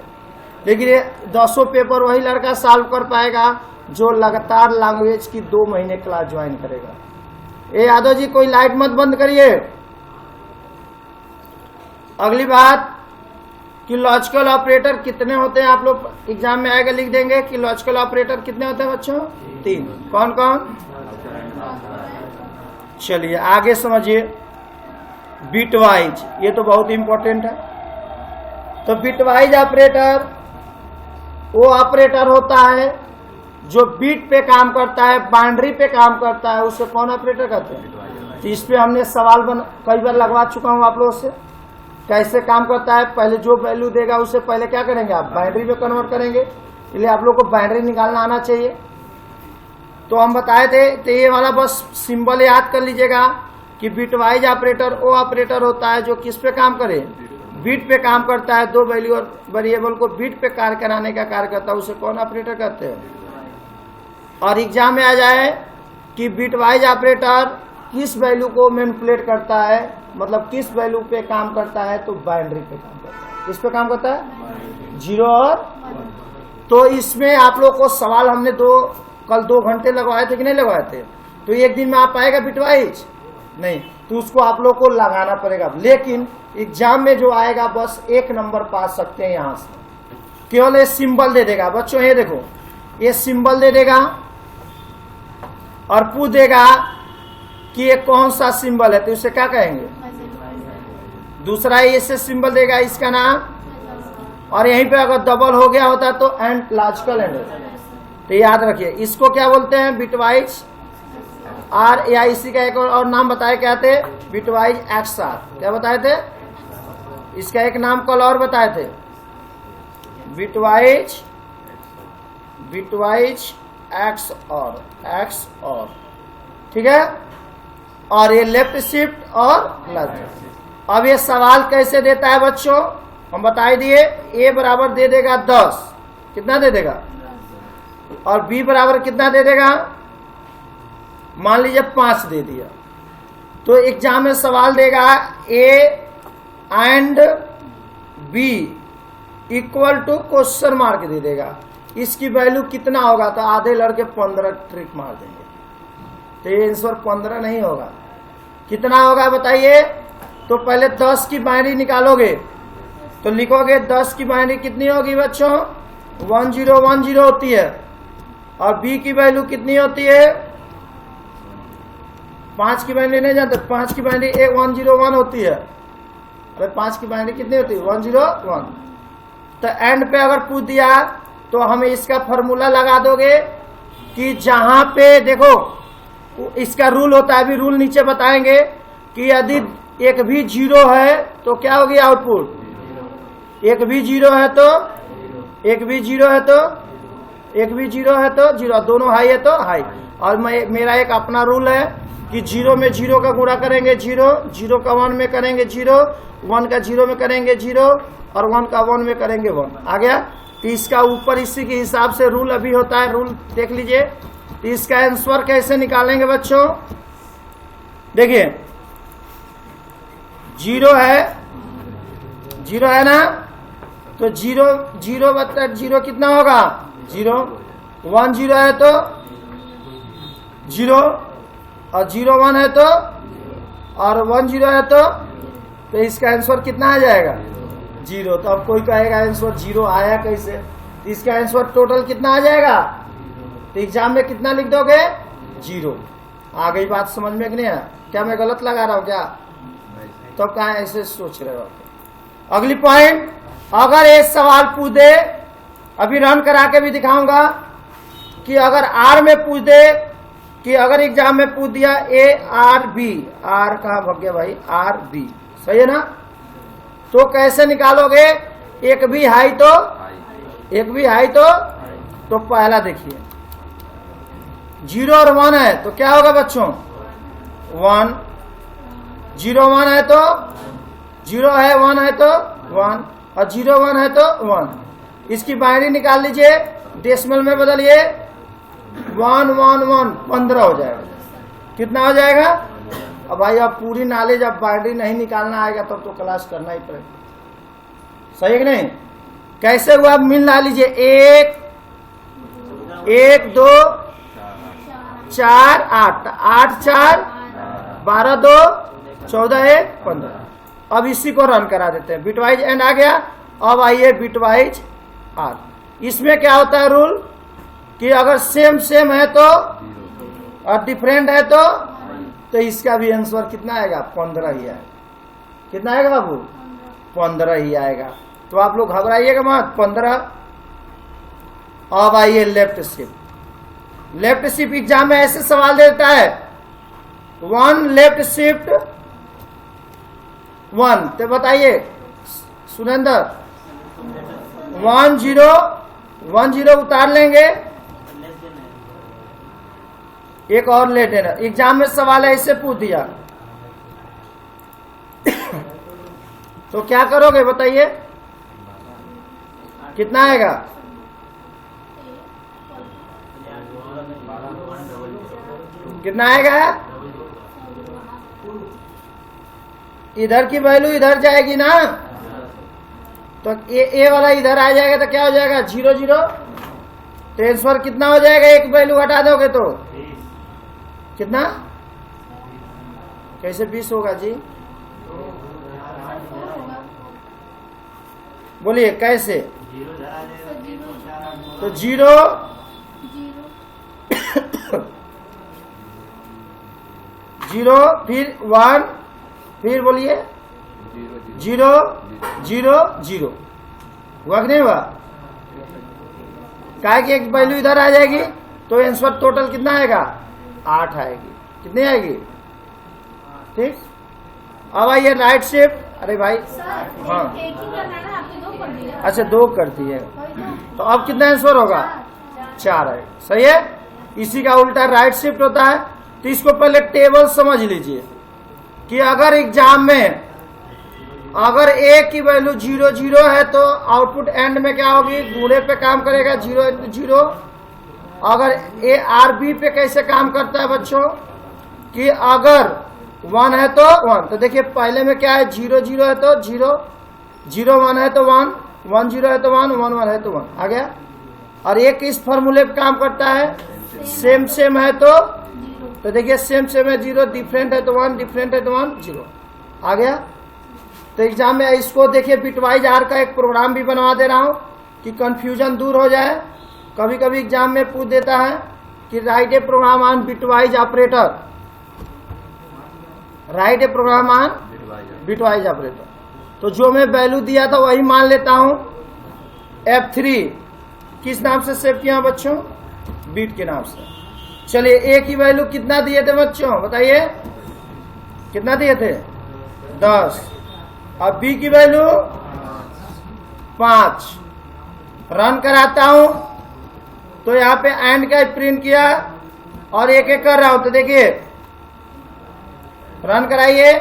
लेकिन ये 10 पेपर वही लड़का सॉल्व कर पाएगा जो लगातार लैंग्वेज की 2 महीने क्लास ज्वाइन करेगा। ए यादव जी कोई लाइट मत बंद करिए। अगली बात कि लॉजिकल ऑपरेटर कितने होते हैं, आप लोग एग्जाम में आएगा लिख देंगे कि लॉजिकल ऑपरेटर कितने होते हैं बच्चों, 3। कौन कौन, चलिए आगे समझिए। बिटवाइज, ये तो बहुत इंपॉर्टेंट है। तो बिटवाइज ऑपरेटर वो ऑपरेटर होता है जो बीट पे काम करता है, बाउंड्री पे काम करता है, उसे कौन ऑपरेटर कहते हैं। तो इस पे हमने सवाल कई बार लगवा चुका हूं आप लोगों से, कैसे काम करता है। पहले जो वैल्यू देगा उसे पहले क्या करेंगे, आप बाइनरी में कन्वर्ट करेंगे, इसलिए आप लोग को बाइनरी निकालना आना चाहिए। तो हम बताए थे, तो ये वाला बस सिंबल याद कर लीजिएगा कि बिटवाइज ऑपरेटर वो ऑपरेटर होता है जो किस पे काम करे, बीट पे काम करता है। 2 वैल्यू और वेरिएबल को बीट पे कार्य कराने का कार्य करता है, उसे कौन ऑपरेटर कहते हैं। और एग्जाम में आ जाए कि बिटवाइज ऑपरेटर किस वैल्यू को मैनिपुलेट करता है, मतलब किस वैल्यू पे काम करता है, तो बाइनरी पे काम करता है। किस पे काम करता है, 0 और। तो इसमें आप लोग को सवाल हमने कल 2 घंटे लगवाए थे कि नहीं लगवाए थे। तो एक दिन में आप पाएगा बिटवाइज नहीं, तो उसको आप लोग को लगाना पड़ेगा। लेकिन एग्जाम में जो आएगा बस 1 नंबर पा सकते हैं यहां से, केवल ये सिंबल दे देगा बच्चों। ये देखो, ये सिंबल दे देगा और पूछ देगा कि ये कौन सा सिंबल है, तो इसे क्या कहेंगे। दूसरा ऐसे सिंबल देगा, इसका नाम, और यहीं पे अगर डबल हो गया होता तो एंड लॉजिकल एंड। तो याद रखिए इसको क्या बोलते हैं, बिटवाइज आर, या इसी का एक और नाम बताए क्या थे, बिटवाइज एक्स आर। क्या बताए थे, इसका एक नाम कल और बताए थे, बिटवाइज एक्स और, ठीक है। और ये लेफ्ट शिफ्ट और लेफ्ट। अब ये सवाल कैसे देता है बच्चों, हम बता दिए। ए बराबर दे देगा 10, कितना दे देगा, और बी बराबर कितना दे देगा, मान लीजिए 5 दे दिया। तो एग्जाम में सवाल देगा A and B equal to question mark दे देगा, इसकी वैल्यू कितना होगा, तो आधे लड़के 15 ट्रिक मार देंगे। तो ये आंसर 15 नहीं होगा, कितना होगा बताइए। तो पहले 10 की बाइनरी निकालोगे तो लिखोगे 10 की बाइनरी कितनी होगी बच्चों, 1010 होती है। और बी की वैल्यू कितनी होती है, 5 की बाइनरी नहीं जानते, 5 की बाइनरी 101 होती है। अरे 5 की बाइनरी कितनी होती है, 101। तो एंड पे अगर पूछ दिया तो हमें इसका फॉर्मूला लगा दोगे कि जहां पे देखो इसका रूल होता है, अभी रूल नीचे बताएंगे कि यदि एक भी 0 है तो क्या होगी आउटपुट, एक भी 0 है तो 0, दोनों हाई है तो हाई। और मेरा एक अपना रूल है कि 0 में 0 का गुणा करेंगे 0 का 1 में करेंगे 0, 1 का 0 में करेंगे 0, और 1 का 1 में करेंगे 1। आ गया। तो इसका ऊपर इसी के हिसाब से रूल अभी होता है, रूल देख लीजिए। तो इसका आंसर कैसे निकालेंगे बच्चों, देखिए 0 है ना, तो 0 बता 0 कितना होगा, 0, 1 0 है तो 0, और 0 1 है तो, और 1 0 है तो इसका आंसर कितना आ जाएगा, 0। तो अब कोई कहेगा आंसर 0 आया कैसे, तो इसका आंसर टोटल कितना आ जाएगा, तो एग्जाम में कितना लिख दोगे, 0। आ गई बात समझ में कि नहीं है, क्या मैं गलत लगा रहा हूं क्या, तो कहा ऐसे सोच रहे हो। अगली पॉइंट, अगर एक सवाल पूछ दे, अभी रन करा के भी दिखाऊंगा कि अगर आर में पूछ दे कि अगर एग्जाम में पूछ दिया ARB, आर कहाँ भग गया भाई, RB, सही है ना, तो कैसे निकालोगे, एक भी हाई तो पहला देखिए 0 और 1 है तो क्या होगा बच्चों, 1, 0 1 है तो 0 है, 1 है तो 1, और 0 1 है तो 1। इसकी बाइनरी निकाल लीजिए, डेसिमल में बदलिए, 1 1 1 15 हो जाएगा। कितना हो जाएगा? अब भाई अब पूरी नॉलेज, अब बाइनरी नहीं निकालना आएगा तब तो क्लास करना ही पड़ेगा, सही है कि नहीं? कैसे हुआ आप मिल ला लीजिए, 1 2 4 8 8 4 12 2 14 1 15। अब इसी को रन करा देते हैं, बिटवाइज एंड आ गया। अब आइए बिटवाइज आर। इसमें क्या होता है रूल कि अगर सेम है तो और डिफरेंट है तो इसका भी आंसर कितना आएगा, 15 ही आएगा। कितना आएगा बाबू? 15 ही आएगा। तो आप लोग घबराइएगा मत, 15। अब आइए left shift. Left shift exam में ऐसे सवाल देता है, 1 लेफ्ट शिफ्ट 1, तो बताइए सुरेंद्र, 1 0 उतार लेंगे, एक और ले लेना। एग्जाम में सवाल ऐसे पूछ दिया तो क्या करोगे बताइए, कितना आएगा? कितना आएगा? इधर की वैल्यू इधर जाएगी ना, तो ए वाला इधर आ जाएगा तो क्या हो जाएगा, 0 0। ट्रांसफर कितना हो जाएगा, एक वैल्यू हटा दोगे तो कितना, कैसे 20 होगा जी? बोलिए कैसे? तो 0 0 फिर 1, फिर बोलिए 0 0 0, हुआ कि नहीं हुआ? क्या कि एक वैल्यू इधर आ जाएगी तो आंसर टोटल कितना आएगा, 8 आएगी। कितनी आएगी? ठीक। अब आइए राइट शिफ्ट। अरे भाई हाँ, अच्छा 2 करती है, तो अब कितना आंसर होगा, 4 है, सही है। इसी का उल्टा राइट शिफ्ट होता है। तो इसको पहले टेबल समझ लीजिए कि अगर एग्जाम में अगर ए की वैल्यू 0 0 है तो आउटपुट एंड में क्या होगी, गुणे पे काम करेगा, 0 × 0। अगर ARB पे कैसे काम करता है बच्चों कि अगर 1 है तो 1, तो देखिए पहले में क्या है, 0 0 है तो 0 0 1 है तो 1 1 0 है तो 1 1 1 है तो 1 आ गया। और एक इस फॉर्मूले पे काम करता है, सेम है तो देखिए सेम है 0, डिफरेंट है तो 1 डिफरेंट है तो 1 0 आ गया। तो एग्जाम में इसको देखिए बिटवाइज आर का एक प्रोग्राम भी बनवा दे रहा हूं कि कंफ्यूजन दूर हो जाए। कभी कभी एग्जाम में पूछ देता है कि write a program on bitwise operator, write a program on bitwise operator. तो जो मैं वैल्यू दिया था वही मान लेता हूं। F3 किस नाम से सेव किया बच्चों, बीट के नाम से। चलिए ए की वैल्यू कितना दिए थे बच्चों, बताइए कितना दिए थे, 10। अब बी की वैल्यू 5। रन कराता हूं तो यहाँ पे एंड का प्रिंट किया और एक एक कर रहा हूं, तो देखिए रन कराइए,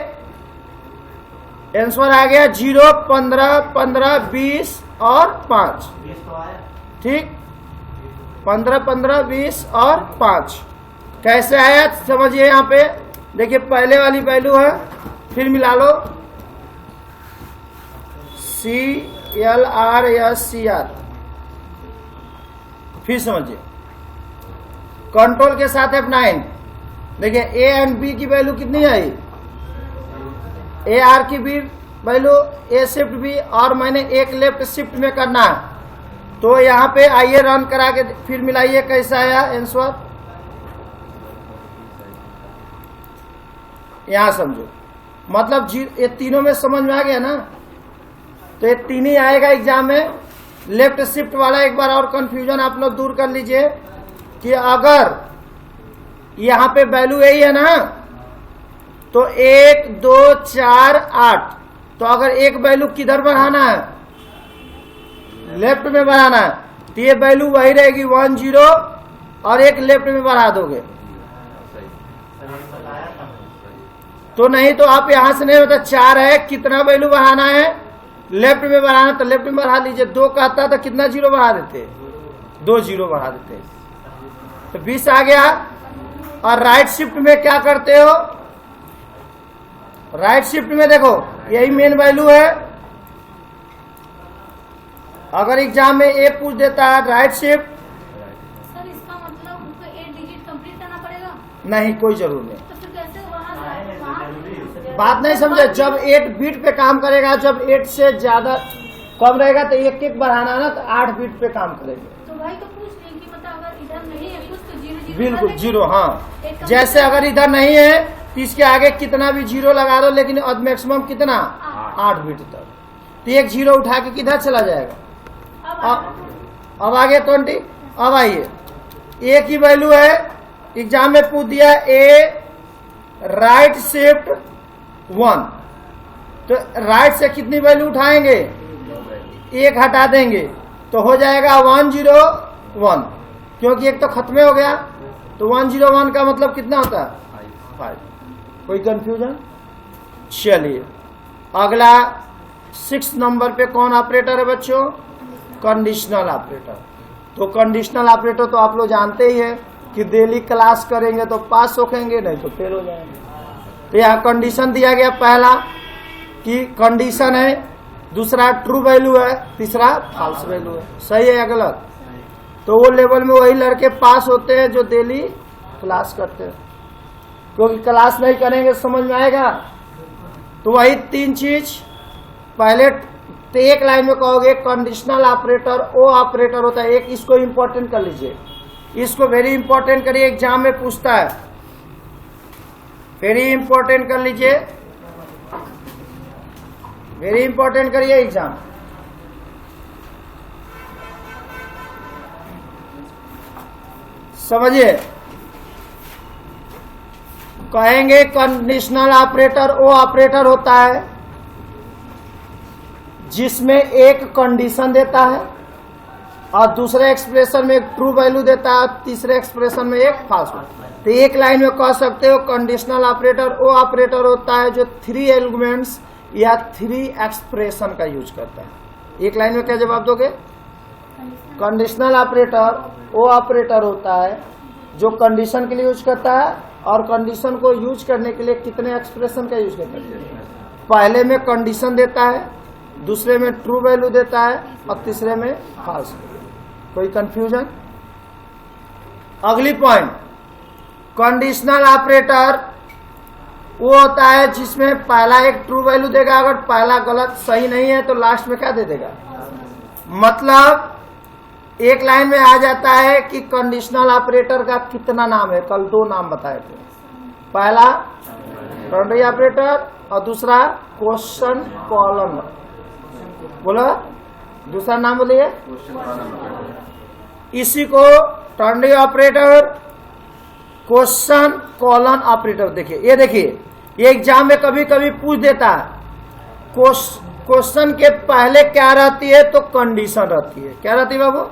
आंसर आ गया 0 15 15 20 और 5। ठीक, 15 15 20 और 5 कैसे आया समझिए। यहाँ पे देखिए पहले वाली वैल्यू है, फिर मिला लो CLRSCR, फिर समझिए कंट्रोल के साथ F9। देखिए A एंड B की वैल्यू कितनी आई, AR की भी वैल्यू A शिफ्ट B और मैंने एक लेफ्ट शिफ्ट में करना है। तो यहाँ पे आइए रन करा के फिर मिलाइए कैसा आया आंसर, यहाँ समझो मतलब ये तीनों में समझ में आ गया ना। तो ये 3 ही आएगा एग्जाम में। लेफ्ट शिफ्ट वाला एक बार और कंफ्यूजन आप लोग दूर कर लीजिए कि अगर यहां पे वैल्यू यही है ना, तो 1 2 4 8, तो अगर एक वैल्यू किधर बढ़ाना है, लेफ्ट में बढ़ाना है, तो ये वैल्यू वही रहेगी 1 0, और एक लेफ्ट में बढ़ा दोगे तो नहीं, तो आप यहां से नहीं होता 4 है, कितना वैल्यू बढ़ाना है, लेफ्ट में बढ़ाना, तो लेफ्ट में बढ़ा लीजिए। 2 कहता तो कितना जीरो बढ़ा देते, 2 0 बढ़ा देते, तो 20 आ गया। और राइट शिफ्ट में क्या करते हो, राइट शिफ्ट में देखो यही मेन वैल्यू है। अगर एग्जाम में ए पूछ देता है राइट शिफ्ट, सर इसका मतलब उसको 8 डिजिट कंप्लीट करना पड़ेगा? नहीं कोई जरूर नहीं, तो फिर कैसे वहाँ बात नहीं समझे। जब 8 बीट पे काम करेगा, जब 8 से ज्यादा कम रहेगा तो एक एक बढ़ाना ना, तो 8 बीट पे काम करेंगे। तो भाई तो पूछ लें कि मतलब अगर इधर नहीं है कुछ तो 0 0 बिल्कुल 0, हाँ। जैसे अगर इधर नहीं है तो इसके आगे कितना भी 0 लगा दो, लेकिन मैक्सिमम कितना 8 बीट तक, तो एक 0 उठा के किधर चला जाएगा, अब आगे 20। अब आइए, ए की वैल्यू है, एग्जाम में पूछ दिया ए राइट शिफ्ट 1, तो राइट से कितनी वैल्यू उठाएंगे, 1 हटा देंगे तो हो जाएगा 1 0 1, क्योंकि एक तो खत्म हो गया, तो 1 0 1 का मतलब कितना होता है 5। कोई कंफ्यूजन? चलिए अगला 6 नंबर पे कौन ऑपरेटर है बच्चों, कंडीशनल ऑपरेटर। तो कंडीशनल ऑपरेटर तो आप लोग जानते ही है कि डेली क्लास करेंगे तो पास होखेंगे, नहीं तो फेल हो जाएंगे। तो यहाँ कंडीशन दिया गया, पहला कि कंडीशन है, दूसरा ट्रू वैल्यू है, तीसरा फॉल्स वैल्यू है। सही है या गलत? तो वो लेवल में वही लड़के पास होते हैं जो डेली क्लास करते हैं, क्योंकि क्लास नहीं करेंगे समझ में आएगा। तो वही 3 चीज, पहले तो एक लाइन में कहोगे कंडीशनल ऑपरेटर ओ ऑपरेटर होता है, एक इसको इंपॉर्टेंट कर लीजिए, इसको वेरी इंपॉर्टेंट करिए, एग्जाम में पूछता है, वेरी इंपॉर्टेंट कर लीजिए, वेरी इंपॉर्टेंट करिए एग्जाम। समझिए, कहेंगे कंडीशनल ऑपरेटर वो ऑपरेटर होता है जिसमें एक कंडीशन देता है और दूसरे एक्सप्रेशन में एक ट्रू वैल्यू देता है और तीसरे एक्सप्रेशन में एक फॉल्स वैल्यू। तो एक लाइन में कह सकते हो कंडीशनल ऑपरेटर वो ऑपरेटर होता है जो 3 एलिमेंट्स या 3 एक्सप्रेशन का यूज करता है। एक लाइन में क्या जवाब दोगे? कंडीशनल ऑपरेटर वो ऑपरेटर होता है जो कंडीशन के लिए यूज करता है और कंडीशन को यूज करने के लिए कितने एक्सप्रेशन का यूज करता है। पहले में कंडीशन देता है, दूसरे में ट्रू वैल्यू देता है और तीसरे में फॉल्स। कोई कंफ्यूजन? अगली पॉइंट, कंडीशनल ऑपरेटर वो होता है जिसमें पहला एक ट्रू वैल्यू देगा, अगर पहला गलत सही नहीं है तो लास्ट में क्या दे देगा। मतलब एक लाइन में आ जाता है कि कंडीशनल ऑपरेटर का कितना नाम है, कल 2 नाम बताए थे, पहला टर्नरी ऑपरेटर और दूसरा क्वेश्चन कॉलम। बोलो दूसरा नाम बोलिए। इसी को ternary operator, question colon operator. देखिए ये, देखिए ये एग्जाम में कभी कभी पूछ देता है, क्वेश्चन के पहले क्या रहती है, तो कंडीशन रहती है। क्या रहती है बाबू?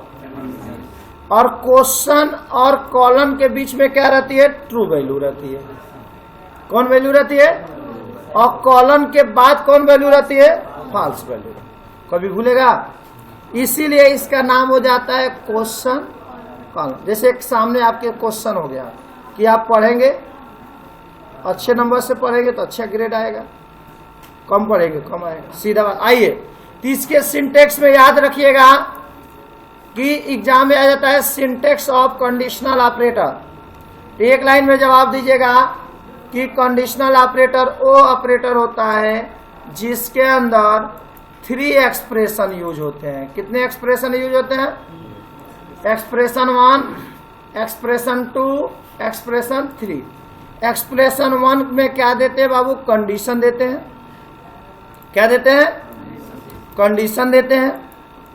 और क्वेश्चन और कॉलन के बीच में क्या रहती है? ट्रू वैल्यू रहती है। कौन वैल्यू रहती है? और कॉलन के बाद कौन वैल्यू रहती है? False value. कभी भूलेगा? इसीलिए इसका नाम हो जाता है क्वेश्चन कॉलम। जैसे एक सामने आपके क्वेश्चन हो गया कि आप पढ़ेंगे, अच्छे नंबर से पढ़ेंगे तो अच्छा ग्रेड आएगा, कम पढ़ेंगे कम आएगा, सीधा बात। आइए, तो इसके सिंटेक्स में याद रखिएगा कि एग्जाम में आ जाता है सिंटेक्स ऑफ कंडीशनल ऑपरेटर। एक लाइन में जवाब दीजिएगा कि कंडीशनल ऑपरेटर वो ऑपरेटर होता है जिसके अंदर 3 एक्सप्रेशन यूज होते हैं। कितने एक्सप्रेशन यूज होते हैं? Expression 1, expression 2, expression 3। एक्सप्रेशन 1 में क्या देते हैं बाबू? कंडीशन देते हैं। क्या देते हैं? कंडीशन देते हैं।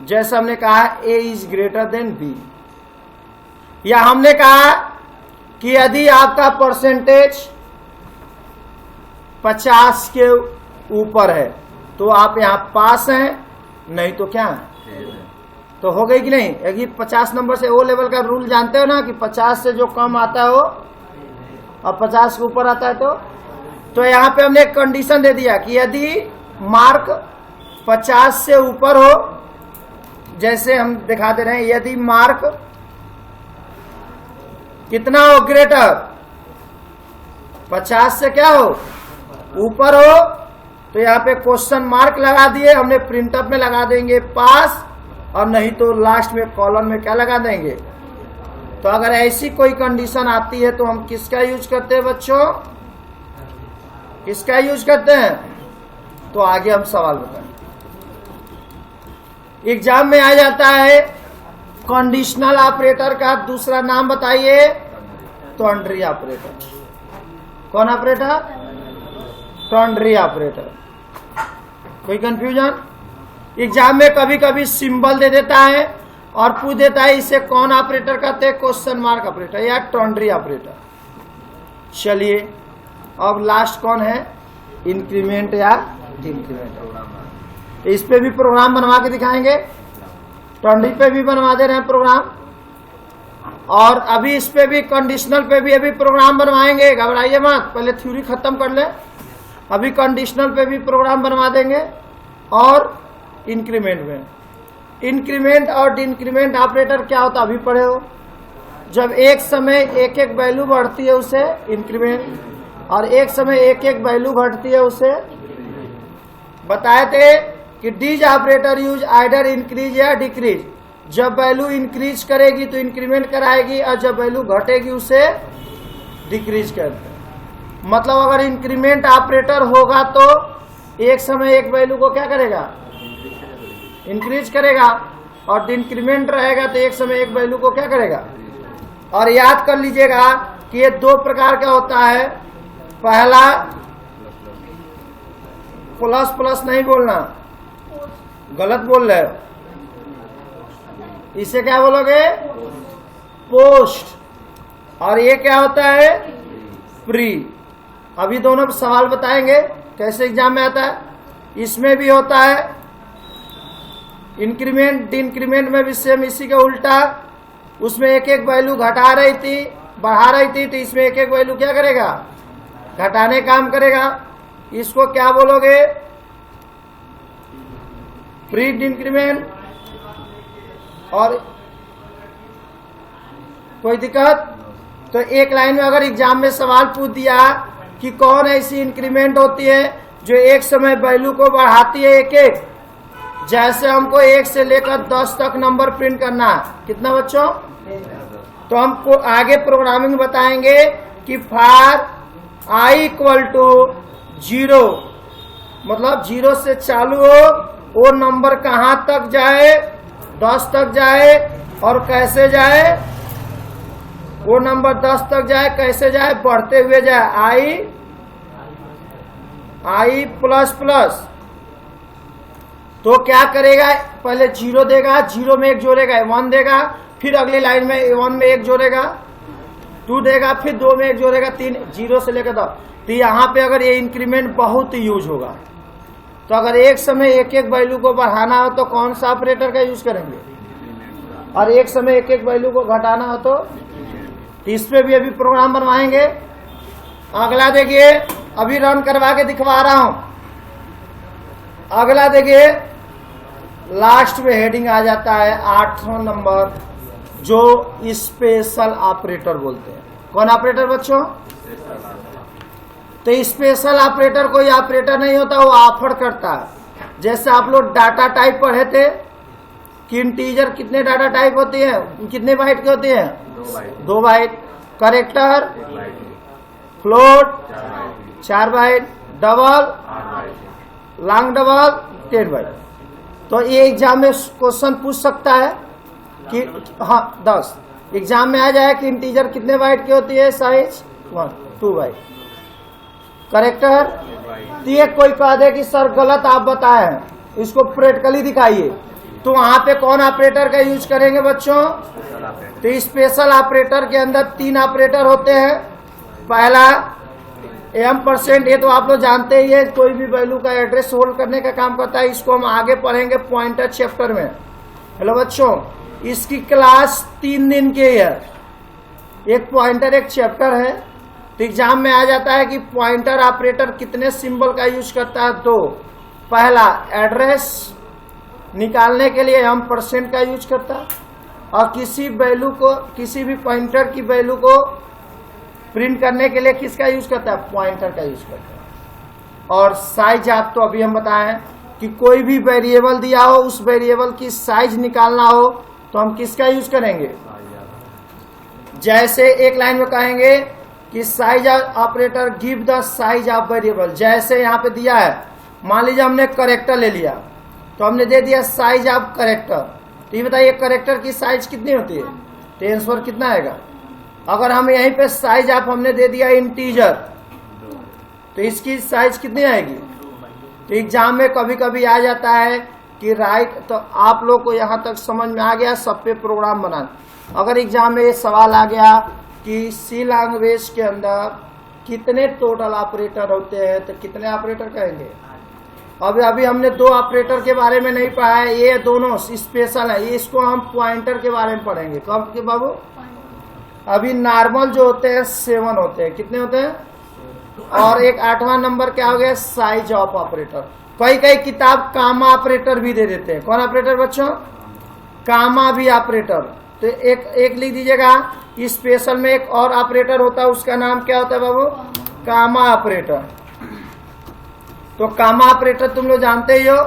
जैसे हमने कहा A is greater then B, या हमने कहा कि यदि आपका परसेंटेज 50 के ऊपर है तो आप यहाँ पास हैं, नहीं तो क्या है, तो हो गई कि नहीं। यदि 50 नंबर से ओ लेवल का रूल जानते हो ना कि 50 से जो कम आता है वो, और 50 के ऊपर आता है तो यहाँ पे हमने एक कंडीशन दे दिया कि यदि मार्क 50 से ऊपर हो, जैसे हम दिखा दे रहे हैं, यदि मार्क कितना हो, ग्रेटर 50 से क्या हो, ऊपर हो, तो यहाँ पे क्वेश्चन मार्क लगा दिए हमने, प्रिंटअप में लगा देंगे पास, और नहीं तो लास्ट में कॉलम में क्या लगा देंगे। तो अगर ऐसी कोई कंडीशन आती है तो हम किसका यूज करते हैं बच्चों, किसका यूज करते हैं। तो आगे हम सवाल बताएं। एग्जाम में आ जाता है कंडीशनल ऑपरेटर का दूसरा नाम बताइए, टर्नरी ऑपरेटर। कौन ऑपरेटर, टर्नरी ऑपरेटर। कोई कंफ्यूजन। एग्जाम में कभी कभी सिंबल दे देता है और पूछ देता है इसे कौन ऑपरेटर कहते हैं, क्वेश्चन मार्क ऑपरेटर या टर्नरी ऑपरेटर। चलिए अब लास्ट कौन है, इंक्रीमेंट या डिक्रीमेंट। इस पे भी प्रोग्राम बनवा के दिखाएंगे, टर्नरी पे भी बनवा दे रहे हैं प्रोग्राम, और अभी इस पे भी कंडीशनल पे भी अभी प्रोग्राम बनवाएंगे, घबराइए मत, पहले थ्योरी खत्म कर ले। अभी कंडीशनल पे भी प्रोग्राम बनवा देंगे, और इंक्रीमेंट में इंक्रीमेंट और डिक्रीमेंट ऑपरेटर क्या होता अभी पढ़े हो। जब एक समय एक एक वैल्यू बढ़ती है उसे इंक्रीमेंट, और एक समय एक एक वैल्यू घटती है उसे बताए थे कि डीज ऑपरेटर यूज आइदर इंक्रीज या डिक्रीज। जब वैल्यू इंक्रीज करेगी तो इंक्रीमेंट कराएगी, और जब वैल्यू घटेगी उसे डिक्रीज करते हैं। मतलब अगर इंक्रीमेंट ऑपरेटर होगा तो एक समय एक वैल्यू को क्या करेगा, इंक्रीज करेगा, और डिक्रीमेंट रहेगा तो एक समय एक वैल्यू को क्या करेगा। और याद कर लीजिएगा कि ये दो प्रकार का होता है। पहला प्लस प्लस नहीं बोलना, गलत बोल रहे हो, इसे क्या बोलोगे, पोस्ट। और ये क्या होता है, प्री। अभी दोनों सवाल बताएंगे कैसे एग्जाम में आता है। इसमें भी होता है इंक्रीमेंट, डिक्रीमेंट में भी सेम इसी का उल्टा। उसमें एक एक वैल्यू घटा रही थी, बढ़ा रही थी, तो इसमें एक एक वैल्यू क्या करेगा, घटाने काम करेगा। इसको क्या बोलोगे, प्री डिक्रीमेंट। और कोई दिक्कत। तो एक लाइन में अगर एग्जाम में सवाल पूछ दिया कि कौन ऐसी इंक्रीमेंट होती है जो एक समय वैल्यू को बढ़ाती है एक एक, जैसे हमको 1 से लेकर 10 तक नंबर प्रिंट करना है, कितना बच्चों, तो हमको आगे प्रोग्रामिंग बताएंगे कि फॉर i इक्वल टू 0, मतलब 0 से चालू हो, वो नंबर कहां तक जाए, 10 तक जाए, और कैसे जाए, वो नंबर 10 तक जाए, कैसे जाए, बढ़ते हुए जाए, i प्लस प्लस। तो क्या करेगा, पहले 0 देगा, 0 में 1 जोड़ेगा, 1 देगा, फिर अगली लाइन में 1 में 1 जोड़ेगा, 2 देगा, फिर 2 में 1 जोड़ेगा, 3, 0 से लेकर 10। तो यहाँ पे अगर ये इंक्रीमेंट बहुत यूज होगा, तो अगर एक समय एक एक वैल्यू को बढ़ाना हो तो कौन सा ऑपरेटर का यूज करेंगे, और एक समय एक एक वैल्यू को घटाना हो तो इस पे भी अभी प्रोग्राम बनवाएंगे। अगला देखिए, अभी रन करवा के दिखवा रहा हूं। अगला देखिए, लास्ट में हेडिंग आ जाता है 8वां नंबर, जो स्पेशल ऑपरेटर बोलते हैं। कौन ऑपरेटर बच्चों, तो स्पेशल ऑपरेटर कोई ऑपरेटर नहीं होता, वो ऑफर करता है। जैसे आप लोग डाटा टाइप पढ़े थे कि इंटीजर कितने डाटा टाइप होती है, कितने बाइट की होती है, 2 byte. Character, float 4 byte, double, long double 10 byte. तो ये एग्जाम में क्वेश्चन पूछ सकता है कि हाँ 10 एग्जाम में आ जाए कि इंटीजर कितने बाइट की होती है, साइज 1, 2 बाइट। करेक्टर, ये कोई कह दे कि सर गलत आप बताए हैं, इसको प्रैक्टिकली दिखाइए, तो वहां पे कौन ऑपरेटर का यूज करेंगे बच्चों? तो स्पेशल ऑपरेटर के अंदर 3 ऑपरेटर होते हैं। पहला %, ये तो आप लोग जानते ही है, कोई भी वैल्यू का एड्रेस होल्ड करने का काम करता है। इसको हम आगे पढ़ेंगे पॉइंटर चैप्टर में। हेलो बच्चों, इसकी क्लास 3 दिन की है। एक पॉइंटर एक चैप्टर है। तो एग्जाम में आ जाता है कि पॉइंटर ऑपरेटर कितने सिंबल का यूज करता है। तो पहला एड्रेस निकालने के लिए हम % का यूज करता है, और किसी वैल्यू को, किसी भी पॉइंटर की वैल्यू को प्रिंट करने के लिए किसका यूज करता है? पॉइंटर का यूज करता है। और साइज आप तो अभी हम बताएं कि कोई भी वेरिएबल दिया हो, उस वेरिएबल की साइज निकालना हो तो हम किसका यूज करेंगे? जैसे एक लाइन में कहेंगे कि size operator give the size of variable. जैसे यहाँ पे दिया है, मान लीजिए हमने करेक्टर ले लिया, तो हमने दे दिया साइज ऑफ करेक्टर। तो ये बताइए करेक्टर की साइज कितनी होती है? तो आंसर कितना आएगा? अगर हम यहीं पे साइज ऑफ हमने दे दिया इंटीजर, तो इसकी साइज कितनी आएगी? तो एग्जाम में कभी कभी आ जाता है कि राइट, तो आप लोग को यहाँ तक समझ में आ गया सब पे प्रोग्राम बनाना। अगर एग्जाम में ये सवाल आ गया कि सी लैंग्वेज के अंदर कितने टोटल ऑपरेटर होते हैं, तो कितने ऑपरेटर कहेंगे? अभी हमने 2 ऑपरेटर के बारे में नहीं पढ़ा है, ये दोनों स्पेशल है। इसको हम पॉइंटर के बारे में पढ़ेंगे। कब के बाबू? अभी नॉर्मल जो होते हैं 7 होते हैं। कितने होते हैं? और एक 8वां नंबर क्या हो गया? Size of operator. कई किताब कामा ऑपरेटर भी दे देते हैं। कौन ऑपरेटर बच्चों? कामा भी ऑपरेटर। तो एक लिख दीजिएगा। स्पेशल में एक और ऑपरेटर होता है, उसका नाम क्या होता है बाबू? कामा ऑपरेटर। तो कामा ऑपरेटर तुम लोग जानते ही हो।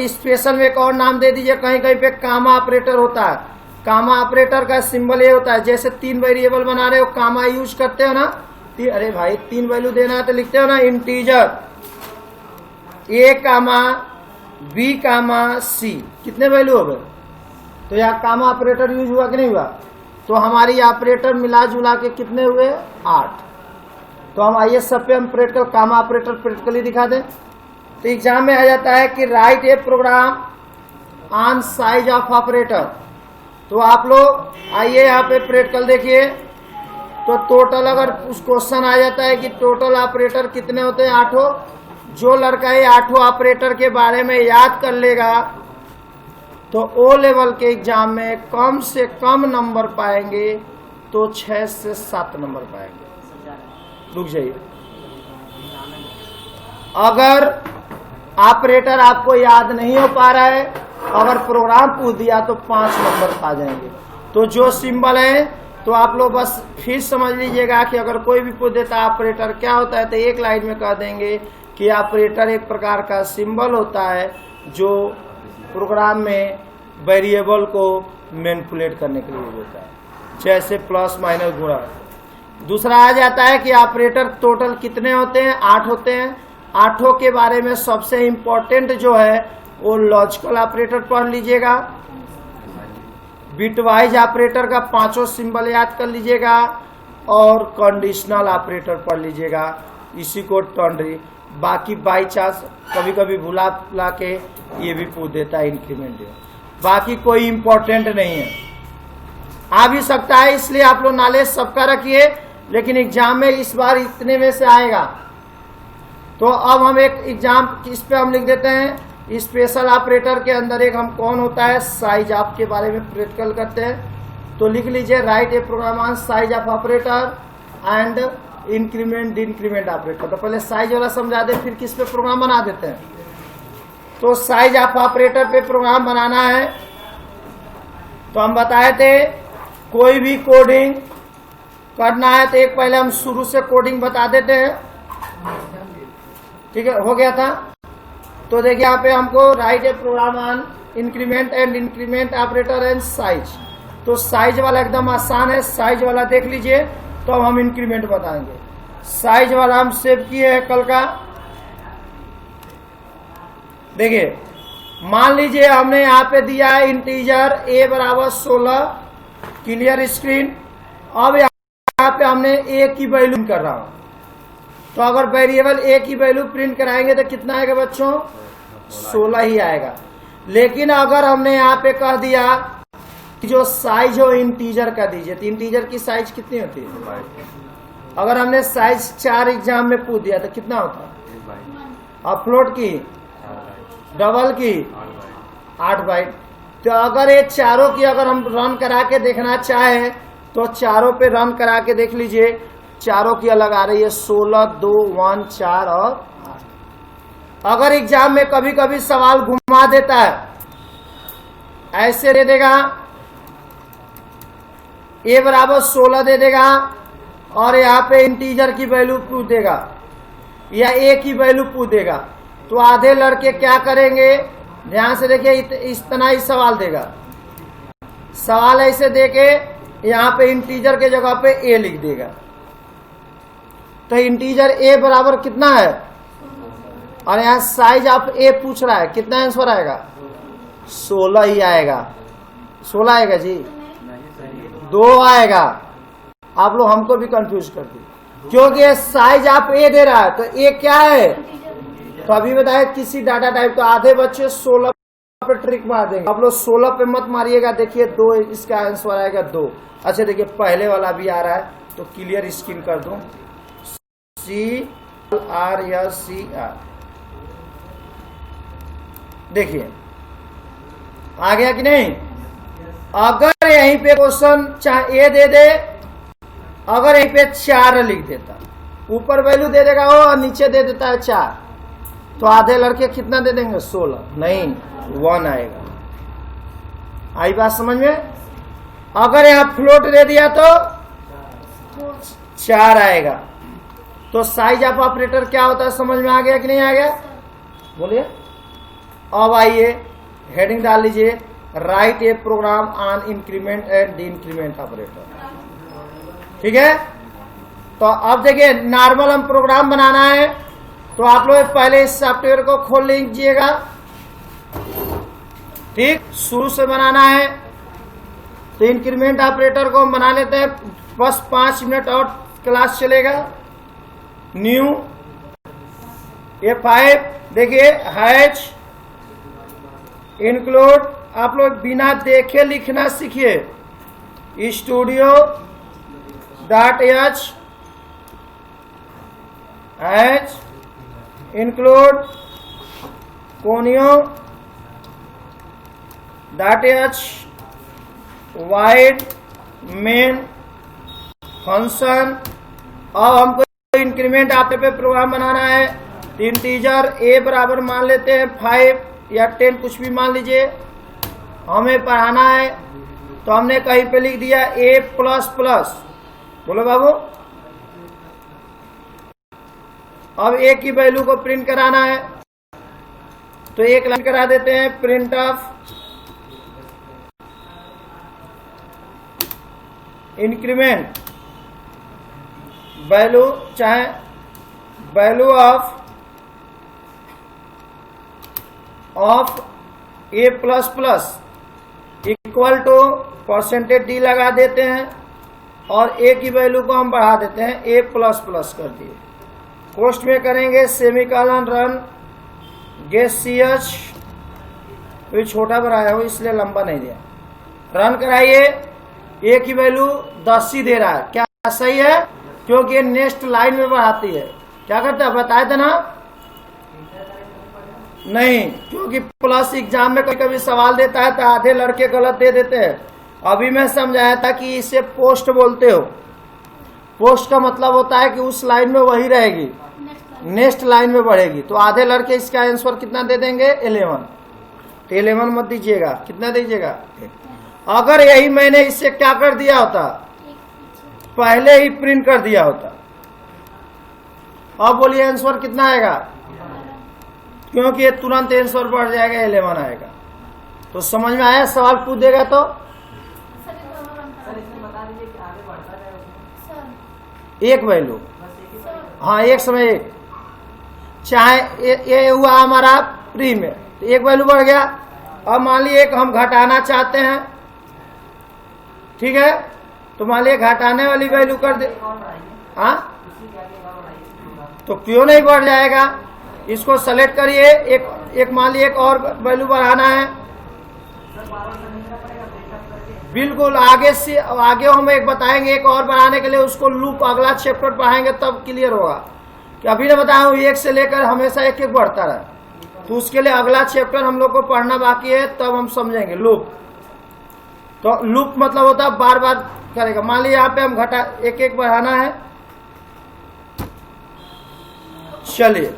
स्पेशल में एक और नाम दे दीजिए, कहीं कहीं पे कामा ऑपरेटर होता है। कामा ऑपरेटर का सिंबल ये होता है, जैसे 3 वेरिएबल बना रहे हो, कामा यूज करते हो ना। अरे भाई 3 वैल्यू देना है तो लिखते हो ना इंटीजर A, B, C। कितने वैल्यू हो गए? तो यहाँ कामा ऑपरेटर यूज हुआ कि नहीं हुआ? तो हमारी ऑपरेटर मिला जुला के कितने हुए? 8। तो हम आइए सब पे हम प्रैक्टिकल कामा ऑपरेटर प्रैक्टिकली दिखा दें। तो एग्जाम में आ जाता है कि write a program on size of operator. तो आप लोग आइए यहाँ पे प्रैक्टिकल देखिए। तो टोटल अगर उस क्वेश्चन आ जाता है कि टोटल ऑपरेटर कितने होते हैं? 8। जो लड़का ये 8 ऑपरेटर के बारे में याद कर लेगा तो ओ लेवल के एग्जाम में कम से कम नंबर पाएंगे, तो 6 से 7 नंबर पाएंगे। रुक जाइए। अगर ऑपरेटर आपको याद नहीं हो पा रहा है, अगर प्रोग्राम पूछ दिया तो 5 नंबर आ जाएंगे। तो जो सिंबल है तो आप लोग बस फिर समझ लीजिएगा कि अगर कोई भी पूछ देता ऑपरेटर क्या होता है, तो एक लाइन में कह देंगे कि ऑपरेटर एक प्रकार का सिंबल होता है जो प्रोग्राम में वेरिएबल को मैनिपुलेट करने के लिए यूज होता है, जैसे प्लस माइनस गुणा। दूसरा आ जाता है कि ऑपरेटर टोटल कितने होते हैं? 8 होते हैं। 8 के बारे में सबसे इम्पोर्टेंट जो है वो लॉजिकल ऑपरेटर पढ़ लीजिएगा। बिटवाइज ऑपरेटर का 5 सिंबल याद कर लीजिएगा, और कंडीशनल ऑपरेटर पढ़ लीजिएगा, इसी को टर्नरी। बाकी बाई चांस कभी कभी भुला के ये भी पूछ देता है इंक्रीमेंट। बाकी कोई इम्पोर्टेंट नहीं है, आ भी सकता है, इसलिए आप लोग नॉलेज सबका रखिए, लेकिन एग्जाम में इस बार इतने में से आएगा। तो अब हम एक एग्जाम इस पे हम लिख देते हैं, स्पेशल ऑपरेटर के अंदर एक हम कौन होता है? साइज ऑफ के बारे में प्रैक्टिकल करते हैं। तो लिख लीजिए write a program on size of operator and increment decrement operator. तो पहले साइज वाला समझा दे, फिर किस पे प्रोग्राम बना देते हैं। तो साइज ऑफ ऑपरेटर पे प्रोग्राम बनाना है। तो हम बताए थे कोई भी कोडिंग करना है तो एक पहले हम शुरू से कोडिंग बता देते हैं। ठीक है, हो गया था। तो देखिए यहाँ पे हमको write a program on increment and increment operator and size. तो साइज वाला एकदम आसान है, साइज वाला देख लीजिए। तो अब हम इंक्रीमेंट बताएंगे। साइज वाला हम सेव किए हैं कल का। देखिए मान लीजिए हमने यहाँ पे दिया है इंटीजर a बराबर 16, क्लियर स्क्रीन। अब यहाँ पे हमने a की वैल्यू कर रहा हूं। तो अगर वेरिएबल a की वैल्यू प्रिंट कराएंगे तो कितना आएगा बच्चों? 16 ही आएगा। लेकिन अगर हमने यहाँ पे कह दिया कि जो साइज हो इंटीजर का दीजिए, तो इंटीजर की साइज कितनी होती है? अगर हमने साइज 4 एग्जाम में पूछ दिया तो कितना होता है? और फ्लोट की डबल की 8 बाइट। तो अगर ये चारों की अगर हम रन करा के देखना चाहे तो चारों पे रन करा के देख लीजिए, चारों की अलग आ रही है 16, 2, 1, 4 और 8। अगर एग्जाम में कभी कभी सवाल घुमा देता है, ऐसे दे देगा a बराबर 16 दे देगा और यहाँ पे इंटीजर की वैल्यू पूछ देगा या a की वैल्यू पूछ देगा, तो आधे लड़के क्या करेंगे? ध्यान से देखिए, इतना ही सवाल देगा। सवाल ऐसे देके यहाँ पे इंटीजर के जगह पे a लिख देगा। तो इंटीजर a बराबर कितना है? और यहाँ साइज आप a पूछ रहा है, कितना आंसर आएगा? 16 ही आएगा। 16 आएगा जी, 2 आएगा। आप लोग हमको भी कंफ्यूज कर दिए, क्योंकि साइज आप a दे रहा है तो a क्या है? तो अभी बताया किसी डाटा टाइप, तो आधे बच्चे 16 पे ट्रिक मार देंगे। आप लोग 16 पे मत मारिएगा। देखिए 2, इसका आंसर आएगा 2। अच्छा देखिए पहले वाला भी आ रहा है, तो क्लियर स्क्रीन कर दूं, CRCR। देखिए आ गया कि नहीं? अगर यहीं पे क्वेश्चन चाहे a दे दे, अगर यहीं पे 4 लिख देता, ऊपर वैल्यू दे देगा वो और नीचे दे देता है 4, तो आधे लड़के कितना दे देंगे? 16 नहीं, 1 आएगा। आई बात समझ में? अगर यहाँ फ्लोट दे दिया तो 4 आएगा। तो साइज ऑफ ऑपरेटर क्या होता है, समझ में आ गया कि नहीं आ गया? बोलिए। अब आइए हेडिंग डाल लीजिए, write a program on increment and decrement operator. ठीक है, तो अब देखिए नॉर्मल हम प्रोग्राम बनाना है, तो आप लोग पहले इस सॉफ्टवेयर को खोल लीजिएगा। ठीक, शुरू से बनाना है। तो इंक्रीमेंट ऑपरेटर को हम बना लेते हैं, बस 5 मिनट और क्लास चलेगा। न्यू A5, देखिए हैच इंक्लूड, आप लोग बिना देखे लिखना सीखिए। Studio .h hatch include conio .h wide main function. अब हमको इंक्रीमेंट आते पे प्रोग्राम बनाना है। इंटीजर a बराबर मान लेते हैं 5 या 10, कुछ भी मान लीजिए। हमें पढ़ाना है तो हमने कहीं पे लिख दिया a++। बोलो बाबू। अब a की वैल्यू को प्रिंट कराना है, तो एक लाइन करा देते हैं, प्रिंट ऑफ इंक्रीमेंट वैल्यू, चाहे value of a++ equal to %d लगा देते हैं और a की वैल्यू को हम बढ़ा देते हैं, a++ कर दिए। पोस्ट में करेंगे सेमीकोलन रन गेट ch, ये छोटा बनाया हो इसलिए लंबा नहीं दिया। रन कराइए, a की वैल्यू 10 ही दे रहा है। क्या सही है? क्योंकि ये नेक्स्ट लाइन में बढ़ाती है। क्या करता है बताए थे ना? नहीं, क्योंकि प्लस एग्जाम में कभी कभी सवाल देता है तो आधे लड़के गलत दे देते हैं। अभी मैं समझाया था कि इसे पोस्ट बोलते हो। पोस्ट का मतलब होता है कि उस लाइन में वही रहेगी, नेक्स्ट लाइन में बढ़ेगी। तो आधे लड़के इसका आंसर कितना दे देंगे? 11। तो 11 मत दीजिएगा, कितना दीजिएगा? अगर यही मैंने इससे क्या कर दिया होता, पहले ही प्रिंट कर दिया होता। अब बोलिए आंसर कितना आएगा? क्योंकि ये तुरंत आंसर बढ़ जाएगा, 11 आएगा। तो समझ में आया? सवाल पूछ देगा तो एक वैल्यू, हाँ एक समय एक, चाहे ये हुआ हमारा प्री में, तो एक वैल्यू बढ़ गया। अब मान लीजिए एक हम घटाना चाहते हैं, ठीक है, तो मान लीजिए घटाने वाली वैल्यू कर दे, हाँ तो क्यों नहीं बढ़ जाएगा? इसको सेलेक्ट करिए, एक एक मान लीजिए एक और वैल्यू बढ़ाना है, बिल्कुल आगे से आगे हम एक बताएंगे एक और बढ़ाने के लिए, उसको लूप अगला चैप्टर पढ़ाएंगे तब क्लियर होगा। कि अभी ने बताया हूँ एक से लेकर हमेशा एक एक बढ़ता रहे, तो उसके लिए अगला चैप्टर हम लोग को पढ़ना बाकी है, तब हम समझेंगे लूप। तो लूप मतलब होता है बार बार करेगा। मान लीजिए यहाँ पे हम घटा एक एक बढ़ाना है, चलिए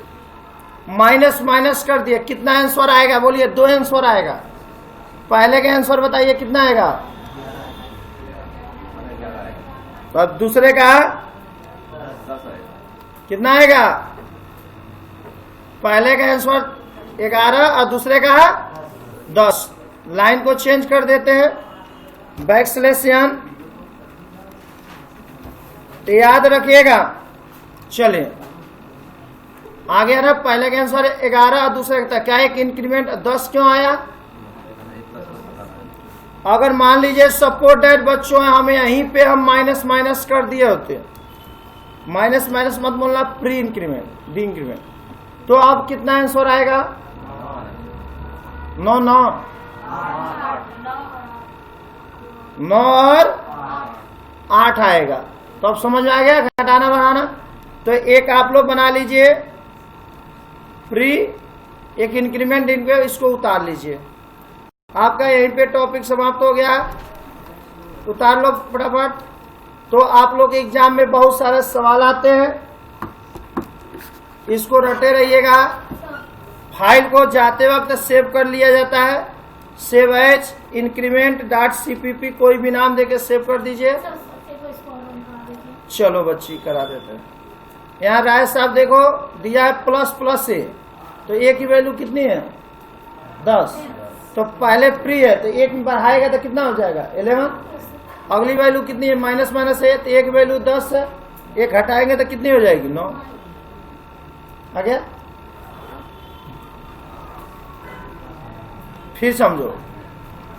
माइनस माइनस कर दिए, कितना आंसर आएगा बोलिए? 2 आंसर आएगा। पहले का आंसर बताइए कितना आएगा? तो अब दूसरे का कितना आएगा? पहले का आंसर 11 और दूसरे का 10। लाइन को चेंज कर देते हैं, बैकस्लैश याद रखिएगा। चलिए आ गया ना, पहले का आंसर 11 और दूसरे का क्या एक इंक्रीमेंट 10 क्यों आया? अगर मान लीजिए सपोर्टेड बच्चों हैं, हमें यहीं पे हम माइनस माइनस कर दिए होते, माइनस माइनस मत बोलना, प्री इंक्रीमेंट डी इंक्रीमेंट, तो अब कितना आंसर आएगा? 9 और 8 आएगा। तो अब समझ में आ गया घटाना बढ़ाना। तो एक आप लोग बना लीजिए प्री, एक इंक्रीमेंट इसको उतार लीजिए। आपका यहीं पे टॉपिक समाप्त हो गया, उतार लो फटाफट। तो आप लोग एग्जाम में बहुत सारे सवाल आते हैं, इसको रटे रहिएगा। फाइल को जाते वक्त सेव कर लिया जाता है, save as increment dot CPP कोई भी नाम देके सेव कर दीजिए। चलो बच्ची करा देते हैं। यहाँ राय साहब देखो दिया है प्लस प्लस से, तो ए की वैल्यू कितनी है? 10। तो पहले प्री है तो एक में बढ़ाएगा तो कितना हो जाएगा? 11। अगली वैल्यू कितनी है? माइनस माइनस है, तो एक वैल्यू 10 है, एक हटाएंगे तो कितनी हो जाएगी? 9। आ गया? फिर समझो,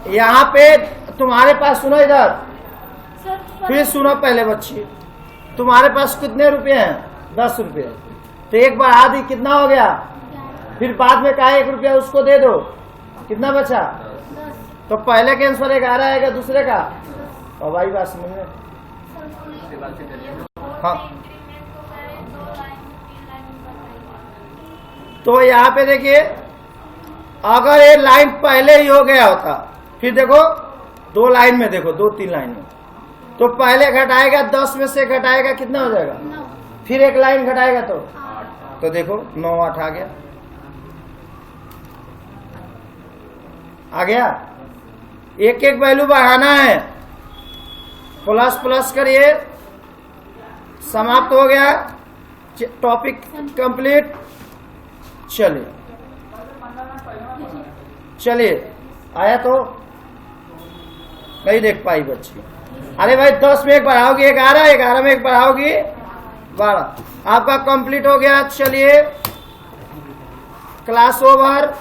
यहाँ पे तुम्हारे पास, सुनो इधर, फिर सुनो पहले बच्ची, तुम्हारे पास कितने रुपए हैं? 10 रुपए। तो एक बढ़ा दी, कितना हो गया? फिर बाद में कहा 1 रुपया उसको दे दो, कितना बचा? तो पहले का आंसर 11 आएगा, दूसरे का? और भाई बात समझ में? हाँ, तो यहाँ पे देखिए, अगर ये लाइन पहले ही हो गया होता, फिर देखो 2 लाइन में, देखो 2-3 लाइन में, तो पहले घटाएगा 10 में से घटाएगा कितना हो जाएगा? फिर एक लाइन घटाएगा तो देखो 9 8 आ गया। आ गया? एक एक वैल्यू बढ़ाना है, प्लस प्लस करिए। समाप्त हो गया, टॉपिक कंप्लीट। चलिए चलिए, आया तो नहीं देख पाई बच्ची। अरे भाई 10 में एक बढ़ाओगी 11, 11 में एक बढ़ाओगी 12। आपका कंप्लीट हो गया। चलिए क्लास ओवर।